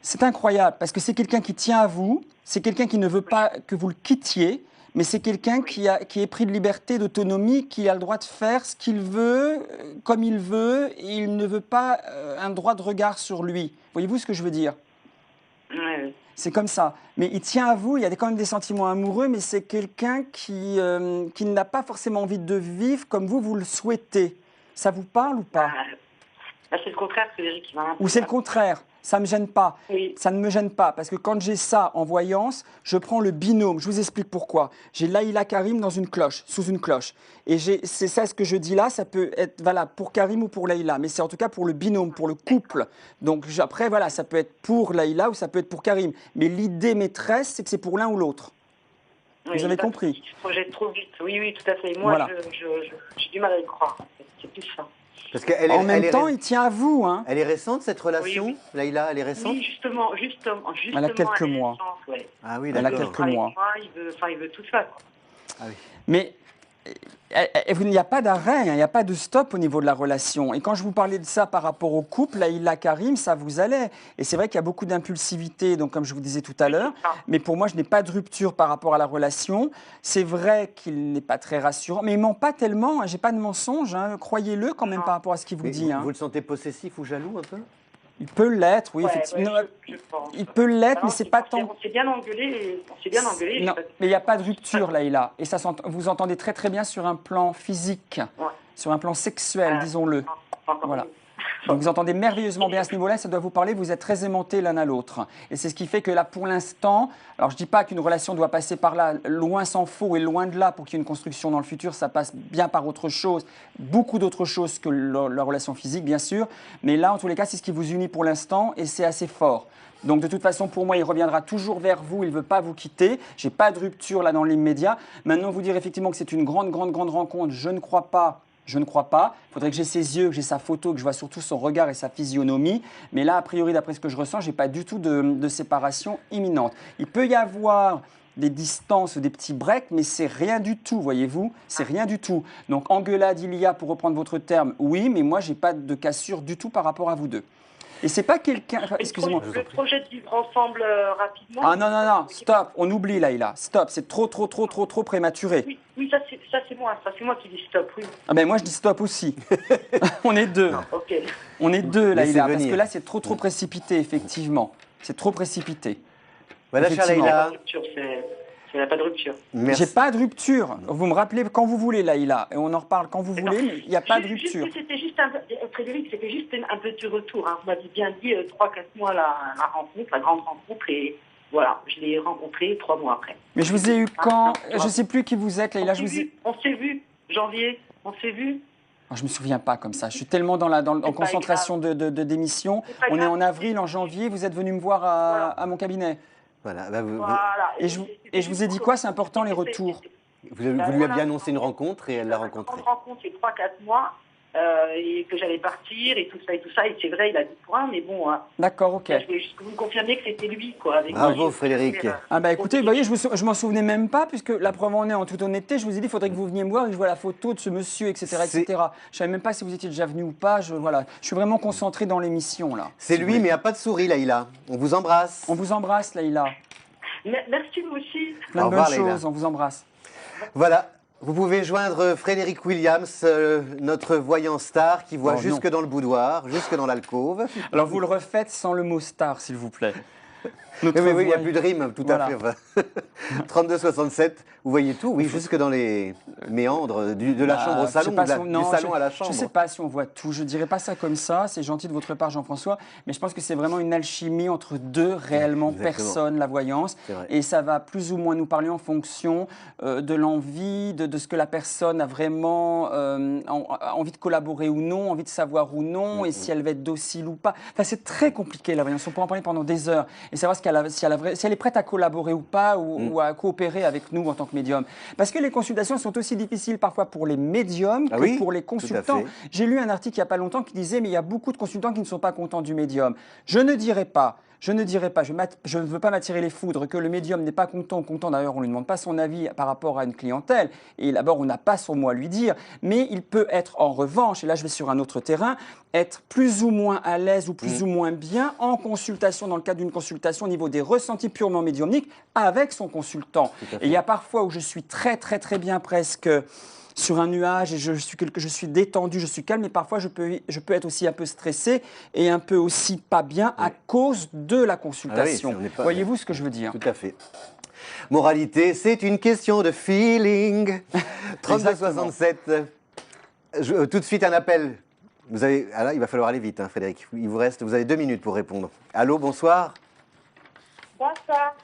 S5: C'est incroyable, parce que c'est quelqu'un qui tient à vous, c'est quelqu'un qui ne veut pas que vous le quittiez, mais c'est quelqu'un qui est pris de liberté, d'autonomie, qui a le droit de faire ce qu'il veut, comme il veut, et il ne veut pas un droit de regard sur lui. Voyez-vous ce que je veux dire?
S9: oui.
S5: C'est comme ça. Mais il tient à vous, il y a quand même des sentiments amoureux, mais c'est quelqu'un qui n'a pas forcément envie de vivre comme vous le souhaitez. Ça vous parle ou pas?
S9: C'est le contraire, Frédéric. Qui va
S5: Ou c'est le contraire? Ça ne me gêne pas.
S9: Oui.
S5: Ça ne me gêne pas, parce que quand j'ai ça en voyance, je prends le binôme. Je vous explique pourquoi. J'ai Laïla Karim dans une cloche, sous une cloche. Et c'est ça ce que je dis là, ça peut être valable pour Karim ou pour Laïla, mais c'est en tout cas pour le binôme, pour le couple. Donc après, voilà, ça peut être pour Laïla ou ça peut être pour Karim. Mais l'idée maîtresse, c'est que c'est pour l'un ou l'autre.
S9: Oui,
S5: Vous avez
S9: parce
S5: compris?
S9: qu'il se projette trop vite. Oui, oui, tout à fait. Moi,
S5: Voilà.
S9: j'ai du mal à y croire. C'est plus ça.
S4: Parce qu'elle
S5: En même temps, il tient à vous. Hein.
S4: Elle est récente, cette relation,
S9: Oui,
S4: Laïla, elle est récente?
S9: Oui, justement.
S5: Elle a quelques
S9: elle est
S5: mois.
S9: récente, ouais.
S4: Ah oui,
S5: Elle a
S4: d'accord.
S5: quelques mois.
S9: Il veut tout ça. Quoi.
S4: Ah oui.
S5: Mais il n'y a pas d'arrêt, hein, il n'y a pas de stop au niveau de la relation. Et quand je vous parlais de ça par rapport au couple, Laïla Karim, ça vous allait. Et c'est vrai qu'il y a beaucoup d'impulsivité, donc comme je vous disais tout à l'heure.
S9: c'est ça.
S5: Mais pour moi, je n'ai pas de rupture par rapport à la relation. C'est vrai qu'il n'est pas très rassurant, mais il ment pas tellement. Hein, j'ai pas de mensonge, hein, croyez-le quand même
S9: Non.
S5: par rapport à ce qu'il vous
S4: Mais
S5: dit. Hein.
S4: vous le sentez possessif ou jaloux un peu?
S5: Il peut l'être, oui,
S9: Ouais,
S5: effectivement.
S9: ouais, je pense.
S5: Il peut l'être,
S9: Alors,
S5: mais c'est pas tant.
S9: On s'est bien engueulé.
S5: Non, mais il n'y a pas de rupture, Laïla. Et ça, vous entendez très très bien sur un plan physique,
S9: Ouais.
S5: sur un plan sexuel, disons-le.
S9: Encore
S5: Voilà.
S9: mieux.
S5: Donc vous entendez merveilleusement bien à ce niveau-là, ça doit vous parler, vous êtes très aimantés l'un à l'autre. Et c'est ce qui fait que là, pour l'instant, alors je ne dis pas qu'une relation doit passer par là, loin s'en faut et loin de là pour qu'il y ait une construction dans le futur, ça passe bien par autre chose, beaucoup d'autres choses que la relation physique, bien sûr. Mais là, en tous les cas, c'est ce qui vous unit pour l'instant et c'est assez fort. Donc de toute façon, pour moi, il reviendra toujours vers vous, il ne veut pas vous quitter. Je n'ai pas de rupture là dans l'immédiat. Maintenant, vous dire effectivement que c'est une grande rencontre, je ne crois pas. Je ne crois pas. Il faudrait que j'ai ses yeux, que j'ai sa photo, que je vois surtout son regard et sa physionomie. Mais là, a priori, d'après ce que je ressens, je n'ai pas du tout de séparation imminente. Il peut y avoir des distances, des petits breaks, mais c'est rien du tout, voyez-vous, c'est rien du tout. Donc engueulade il y a, pour reprendre votre terme, oui, mais moi, je n'ai pas de cassure du tout par rapport à vous deux. Et c'est pas quelqu'un... Excusez-moi.
S10: Le projet de vivre ensemble rapidement.
S5: Ah non, non, non, stop, on oublie Laïla, stop, c'est trop prématuré.
S10: Oui, ça c'est moi qui dis stop, oui.
S5: Ah ben moi je dis stop aussi. On est deux.
S10: Non, ok.
S5: On est deux Laïla, parce
S4: venir.
S5: que là c'est trop précipité, effectivement. C'est trop précipité.
S4: Voilà, chère
S5: Effectivement.
S4: Laïla.
S10: Il n'y a pas de rupture.
S4: Merci.
S5: J'ai pas de rupture. Vous me rappelez quand vous voulez Laïla, et on en reparle quand vous voulez, mais il n'y a pas de rupture.
S10: C'était juste Frédéric, c'était juste un petit retour. Hein. Vous m'avez bien dit 3-4 mois la rencontre, la grande rencontre, et voilà, je l'ai rencontré 3 mois après.
S5: Mais je vous ai eu quand? Je sais plus qui vous êtes Laïla.
S10: On s'est vu, janvier, on s'est vu.
S5: Oh, je me souviens pas comme ça. Je suis tellement en concentration de démission. On est en avril, en janvier. Vous êtes venu me voir à mon cabinet.
S4: Voilà. Bah,
S5: Et je vous ai dit quoi? C'est important les retours.
S4: vous lui aviez annoncé une rencontre et elle l'a rencontrée.
S10: Une rencontre il y a 3-4 mois et que j'allais partir et tout ça. Et c'est vrai, il a dit point, mais bon.
S5: D'accord, ok.
S10: Je voulais juste que vous me confirmiez que c'était lui, quoi. Avec
S4: Bravo,
S10: moi,
S4: Frédéric.
S5: Ah bah écoutez, vous voyez, je m'en souvenais même pas, puisque la preuve en est, en toute honnêteté, je vous ai dit, il faudrait que vous veniez me voir et que je vois la photo de ce monsieur, etc. etc. Je savais même pas si vous étiez déjà venu ou pas. Je suis vraiment concentré dans l'émission, là.
S4: C'est lui, mais il n'y a pas de souris, Laïla. On vous embrasse.
S5: On vous embrasse, Laïla.
S10: Merci, vous aussi.
S5: Plein
S4: Au
S5: de
S4: revoir,
S5: bonnes
S4: Laïla.
S5: choses, on vous embrasse.
S4: Voilà. Vous pouvez joindre Frédéric Williams, notre voyant star qui voit jusque dans le boudoir, jusque dans l'alcôve.
S5: Alors vous le refaites sans le mot star, s'il vous plaît.
S4: Oui, il n'y a plus de rime, tout
S5: Voilà.
S4: à fait. Enfin, 32-67, vous voyez tout, oui, jusque dans les méandres de la chambre au
S5: Je sais
S4: salon,
S5: pas
S4: du salon à la chambre.
S5: Je ne sais pas si on voit tout. Je ne dirais pas ça comme ça. C'est gentil de votre part, Jean-François. Mais je pense que c'est vraiment une alchimie entre deux réellement
S4: Exactement.
S5: personnes, la voyance.
S4: C'est vrai.
S5: Et ça va plus ou moins nous parler en fonction de l'envie, de ce que la personne a vraiment envie de collaborer ou non, envie de savoir ou non, et si elle va être docile ou pas. Enfin, c'est très compliqué, la voyance. On peut en parler pendant des heures et savoir si elle est prête à collaborer ou pas, ou à coopérer avec nous en tant que médium. Parce que les consultations sont aussi difficiles parfois pour les médiums que pour les consultants. J'ai lu un article il n'y a pas longtemps qui disait mais il y a beaucoup de consultants qui ne sont pas contents du médium. Je ne dirais pas, je ne veux pas m'attirer les foudres, que le médium n'est pas content ou content. D'ailleurs, on ne lui demande pas son avis par rapport à une clientèle. Et d'abord, on n'a pas son mot à lui dire. Mais il peut être en revanche, et là je vais sur un autre terrain, être plus ou moins à l'aise ou plus ou moins bien en consultation, dans le cadre d'une consultation au niveau des ressentis purement médiumniques avec son consultant. Et il y a parfois où je suis très bien presque sur un nuage et je suis détendu, je suis calme, mais parfois je peux être aussi un peu stressé et un peu aussi pas bien à cause de la consultation. Voyez-vous ce que je veux dire?
S4: Tout à fait. Moralité, c'est une question de feeling. 32-67. Tout de suite un appel. Vous avez, là, il va falloir aller vite, hein, Frédéric. Vous avez 2 minutes pour répondre. Allô, bonsoir.
S8: Bonsoir.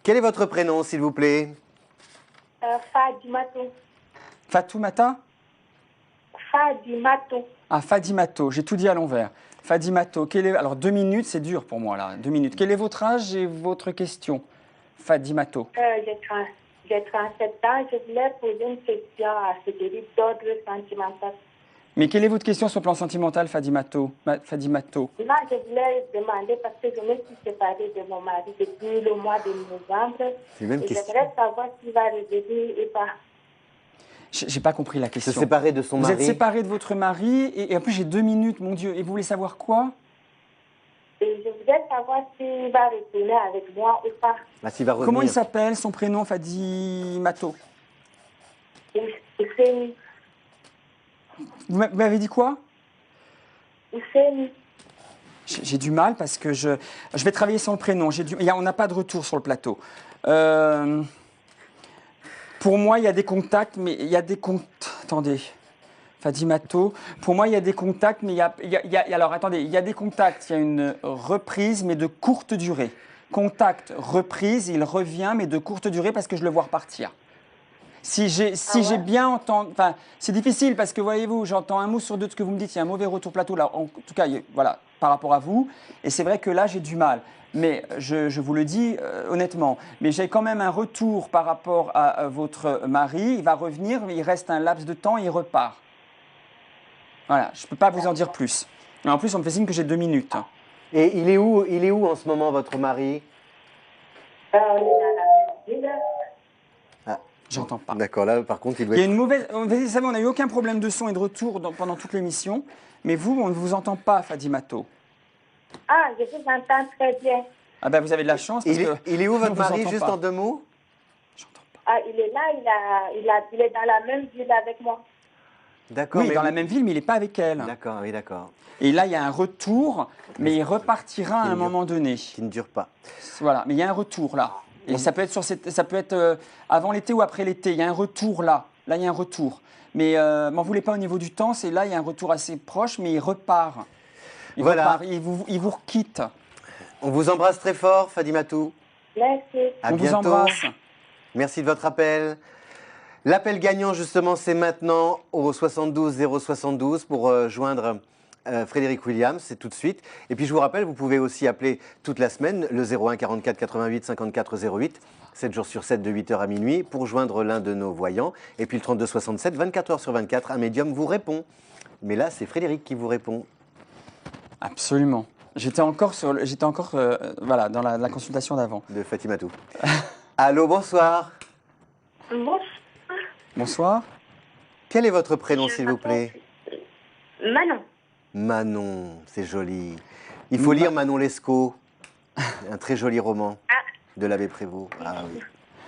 S4: Quel est votre prénom, s'il vous plaît?
S8: Fadimato.
S5: Fatoumata?
S8: Fadimato.
S5: Ah, Fadimato, j'ai tout dit à l'envers. Fadimato, alors 2 minutes, c'est dur pour moi là, 2 minutes. Quel est votre âge et votre question? Fadimato.
S8: J'ai 37 ans, je voulais poser une question à Frédéric d'ordre sentimental.
S5: Mais quelle est votre question sur le plan sentimental, Fadimato? Fadimato.
S8: Là, je voulais demander, parce que je me suis séparée de mon mari depuis le mois de novembre.
S4: C'est une même question.
S8: J'aimerais savoir s'il va revenir et pas.
S5: J'ai pas compris la question.
S4: Se séparer de son
S5: vous
S4: mari.
S5: Vous êtes séparé de votre mari et en plus j'ai 2 minutes, mon Dieu. Et vous voulez savoir quoi?
S8: Et je voudrais savoir s'il va retourner avec moi ou pas.
S4: Ah, s'il va revenir.
S5: Comment il s'appelle, son prénom, Fadimato?
S8: Ouseni.
S5: Vous m'avez dit quoi?
S8: Ouseni.
S5: J'ai du mal parce que je vais travailler sans le prénom. On n'a pas de retour sur le plateau. Pour moi, il y a des contacts, mais il y a des attendez. Fadimato. Pour moi, il y a des contacts, mais alors attendez, il y a des contacts, il y a une reprise, mais de courte durée. Contact, reprise, il revient, mais de courte durée parce que je le vois repartir. Si j'ai bien entendu, enfin, c'est difficile parce que voyez-vous, j'entends un mot sur deux de ce que vous me dites, il y a un mauvais retour plateau là, en tout cas, voilà, par rapport à vous, et c'est vrai que là, j'ai du mal. Mais je vous le dis honnêtement, mais j'ai quand même un retour par rapport à votre mari, il va revenir, mais il reste un laps de temps et il repart. Voilà, je ne peux pas vous en dire plus. Et en plus, on me fait signe que j'ai 2 minutes.
S4: Et il est où en ce moment, votre mari?
S8: On est dans la même ville.
S5: J'entends pas.
S4: D'accord, là, par contre, il doit
S5: Il y a
S4: être...
S5: une mauvaise. Vous savez, on n'a eu aucun problème de son et de retour pendant toute l'émission, mais vous, on ne vous entend pas, Fadimato.
S8: Ah, je vous entends très bien.
S5: Ah ben, vous avez de la chance parce que.
S4: Il est où
S5: on
S4: votre
S5: vous
S4: mari,
S5: entend
S4: juste
S5: pas.
S4: en 2 mots?
S5: J'entends pas.
S8: Ah, il est là, il est dans la même ville avec moi.
S4: D'accord.
S5: Oui,
S4: mais
S5: dans la même ville, mais il n'est pas avec elle.
S4: D'accord, oui, d'accord.
S5: Et là, il y a un retour, mais il repartira à un moment donné.
S4: Qui ne dure pas.
S5: Voilà, mais il y a un retour là. Et ça peut être, ça peut être avant l'été ou après l'été. Il y a un retour là. Là, il y a un retour. Mais m'en voulez pas au niveau du temps. C'est là, il y a un retour assez proche, mais il repart.
S4: Voilà.
S5: Repart. Il vous quitte.
S4: On vous embrasse très fort, Fadimatou.
S8: Merci.
S4: À
S5: On
S4: bientôt.
S5: vous embrasse.
S4: Merci de votre appel. L'appel gagnant, justement, c'est maintenant au 72 072 pour joindre Frédéric Williams, c'est tout de suite. Et puis, je vous rappelle, vous pouvez aussi appeler toute la semaine le 01 44 88 54 08, 7 jours sur 7 de 8h à minuit, pour joindre l'un de nos voyants. Et puis, le 32 67, 24 heures sur 24, un médium vous répond. Mais là, c'est Frédéric qui vous répond.
S5: Absolument. J'étais encore, voilà, dans la consultation d'avant.
S4: De Fatimatou. Allô, bonsoir.
S8: Bonsoir.
S5: Bonsoir.
S4: Quel est votre prénom, s'il vous plaît?
S8: Manon.
S4: Manon, c'est joli. Il faut lire Manon Lescaut, un très joli roman de l'abbé Prévost. Ah oui,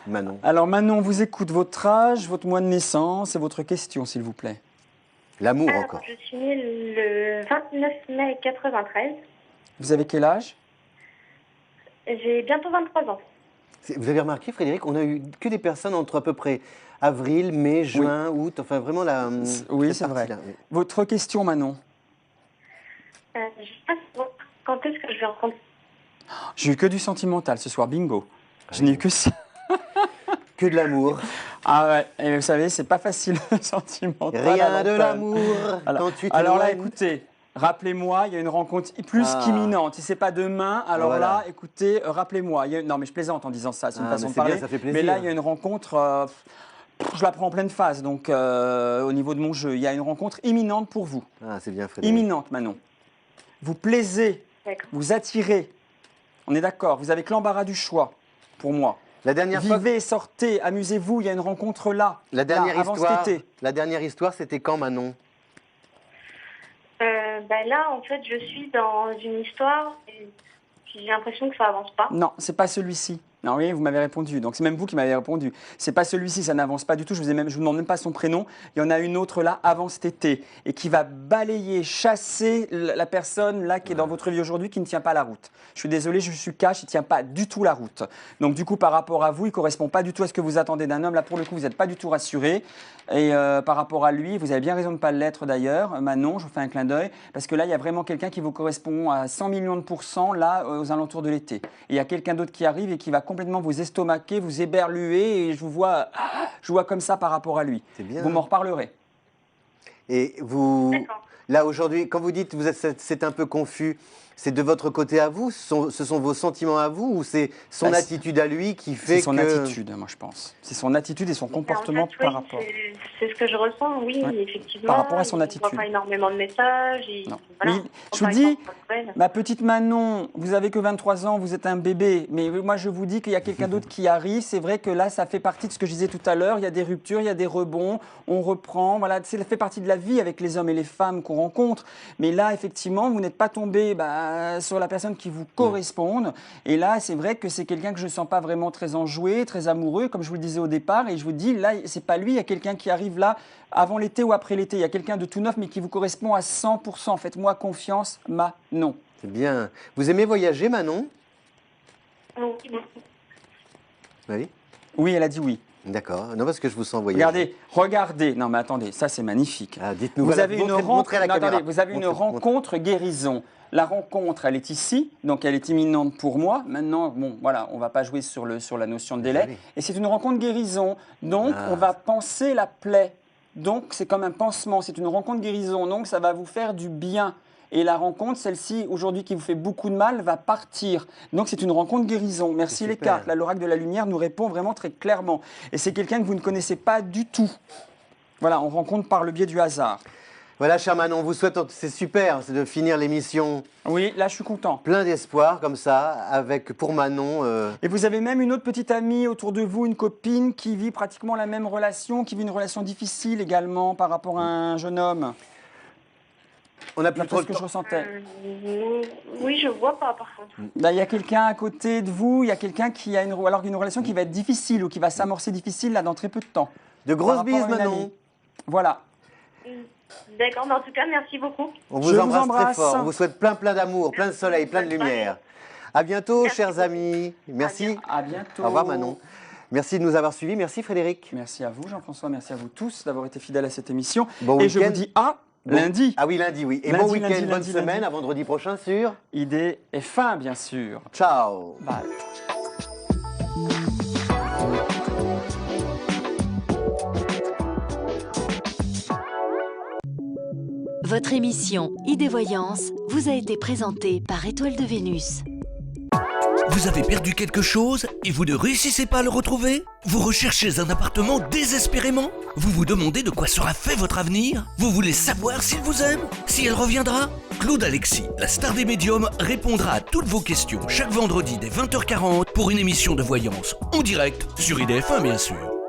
S4: Manon.
S5: Alors Manon, on vous écoute votre âge, votre mois de naissance et votre question, s'il vous plaît.
S4: L'amour
S8: Alors,
S4: encore.
S8: je suis née le 29 mai 93.
S5: Vous avez quel âge?
S8: J'ai bientôt 23 ans.
S4: Vous avez remarqué, Frédéric, on a eu que des personnes entre à peu près avril, mai, juin, août, enfin vraiment la.
S5: Oui, c'est vrai.
S4: Oui.
S5: Votre question, Manon?
S8: Je sais pas quand est-ce que je vais rencontrer.
S5: J'ai eu que du sentimental ce soir, bingo. Je n'ai eu que ça.
S4: Que de l'amour.
S5: Ah ouais, et vous savez, c'est pas facile le sentimental.
S4: Rien de l'amour quand tu te
S5: Alors là,
S4: éloignes.
S5: écoutez, rappelez-moi, il y a une rencontre plus qu'imminente. Si c'est pas demain, alors
S4: Voilà.
S5: là, écoutez, rappelez-moi. Non, mais je plaisante en disant ça, c'est une façon
S4: mais
S5: de
S4: c'est bien,
S5: parler.
S4: ça fait plaisir.
S5: Mais là, il y a une rencontre, je la prends en pleine phase, donc au niveau de mon jeu. Il y a une rencontre imminente pour vous.
S4: Ah, c'est bien, Frédéric.
S5: Imminente, Manon. Vous plaisez,
S8: D'accord.
S5: vous attirez. On est d'accord, vous avez que l'embarras du choix, pour moi.
S4: La dernière fois.
S5: Vivez, sortez, amusez-vous, il y a une rencontre là.
S4: La dernière
S5: là, avant
S4: histoire.
S5: cet été.
S4: La dernière histoire, c'était quand, Manon?
S8: Là, en fait, je suis dans une histoire et j'ai l'impression que ça avance pas.
S5: Non, c'est pas celui-ci. Non, oui, vous m'avez répondu. Donc c'est même vous qui m'avez répondu. C'est pas celui-ci, ça n'avance pas du tout. Je vous demande même pas son prénom. Il y en a une autre là avant cet été et qui va balayer, chasser la personne là qui est dans votre vie aujourd'hui qui ne tient pas la route. Je suis désolé, je suis cash, il tient pas du tout la route. Donc du coup, par rapport à vous, il correspond pas du tout à ce que vous attendez d'un homme. Là, pour le coup, vous n'êtes pas du tout rassuré. Et par rapport à lui, vous avez bien raison de ne pas l'être d'ailleurs. Manon, je vous fais un clin d'œil parce que là, il y a vraiment quelqu'un qui vous correspond à 100 millions de pourcents là aux alentours de l'été. Et il y a quelqu'un d'autre qui arrive et qui va complètement vous estomaquer, vous éberluer et je vous vois comme ça par rapport à lui.
S4: C'est bien.
S5: Vous m'en reparlerez.
S4: Et vous,
S8: D'accord.
S4: là aujourd'hui, quand vous dites c'est un peu confus, c'est de votre côté à vous, ce sont vos sentiments à vous ou c'est son
S5: Bah,
S4: attitude à lui qui fait
S5: C'est son
S4: que...
S5: attitude, moi je pense. C'est son attitude et son comportement
S8: En fait,
S5: par
S8: oui,
S5: rapport.
S8: c'est ce que je ressens, oui,
S5: Ouais.
S8: effectivement.
S5: Par rapport à son
S8: Il
S5: attitude.
S8: n'envoie pas énormément de messages.
S5: Non.
S8: Voilà,
S5: Mais
S8: on
S5: je vous
S8: parle
S5: dis,
S8: pas de nouvelles.
S5: ma petite Manon, vous avez que 23 ans, vous êtes un bébé. Mais moi, je vous dis qu'il y a quelqu'un d'autre qui arrive. C'est vrai que là, ça fait partie de ce que je disais tout à l'heure. Il y a des ruptures, il y a des rebonds, on reprend. Voilà, ça fait partie de la vie avec les hommes et les femmes qu'on rencontre. Mais là, effectivement, vous n'êtes pas tombé sur la personne qui vous correspond. Et là, c'est vrai que c'est quelqu'un que je ne sens pas vraiment très enjoué, très amoureux, comme je vous le disais au départ. Et je vous dis, là, c'est pas lui. Il y a quelqu'un qui arrive là avant l'été ou après l'été. Il y a quelqu'un de tout neuf, mais qui vous correspond à 100%. Faites-moi confiance, Manon.
S4: C'est bien. Vous aimez voyager, Manon?
S8: Oui.
S4: Oui.
S5: Oui, elle a dit oui.
S4: D'accord. Non, parce que je vous sens voyager.
S5: Regardez. Non, mais attendez, ça c'est magnifique.
S4: Ah, dites-nous,
S5: Vous
S4: voilà,
S5: avez une
S4: montrez à la caméra.
S5: Attendez, vous avez une rencontre guérison. La rencontre, elle est ici, donc elle est imminente pour moi. Maintenant, bon, voilà, on ne va pas jouer sur la notion de délai.
S4: Oui.
S5: Et c'est une rencontre guérison. Donc, on va panser la plaie. Donc, c'est comme un pansement. C'est une rencontre guérison. Donc, ça va vous faire du bien. Et la rencontre, celle-ci, aujourd'hui, qui vous fait beaucoup de mal, va partir. Donc, c'est une rencontre guérison. Merci les cartes. Là, l'oracle de la lumière nous répond vraiment très clairement. Et c'est quelqu'un que vous ne connaissez pas du tout. Voilà, on rencontre par le biais du hasard.
S4: Voilà, cher Manon, on vous souhaite, c'est super, c'est de finir l'émission.
S5: Oui, là, je suis content.
S4: Plein d'espoir, comme ça, avec, pour Manon...
S5: Et vous avez même une autre petite amie autour de vous, une copine qui vit pratiquement la même relation, qui vit une relation difficile également par rapport à un jeune homme.
S4: On n'a plus trop
S5: ce que je ressentais.
S8: Oui, je vois pas par contre.
S5: Là, il y a quelqu'un à côté de vous, il y a quelqu'un qui a une relation qui va être difficile ou qui va s'amorcer difficile là dans très peu de temps.
S4: De grosses bises, Manon.
S5: Voilà.
S8: D'accord, mais en tout cas, merci beaucoup.
S4: On vous embrasse très fort. On vous souhaite plein d'amour, plein de soleil, plein de lumière. À bientôt, chers amis. Merci.
S5: À bientôt.
S4: Au revoir, Manon. Merci de nous avoir suivis. Merci, Frédéric.
S5: Merci à vous, Jean-François. Merci à vous tous d'avoir été fidèles à cette émission.
S4: Bon
S5: Et je vous dis lundi.
S4: Ah oui, lundi, oui. Et
S5: lundi,
S4: bon week-end,
S5: lundi,
S4: bonne
S5: lundi,
S4: semaine,
S5: lundi.
S4: à vendredi prochain sur...
S5: Idée et fin, bien sûr.
S4: Ciao.
S5: Bye.
S3: Votre émission Idée Voyance vous a été présentée par Étoile de Vénus.
S11: Vous avez perdu quelque chose et vous ne réussissez pas à le retrouver? Vous recherchez un appartement désespérément? Vous vous demandez de quoi sera fait votre avenir? Vous voulez savoir s'il vous aime? Si elle reviendra? Claude Alexis, la star des médiums, répondra à toutes vos questions chaque vendredi dès 20h40 pour une émission de voyance en direct sur IDF1 bien sûr.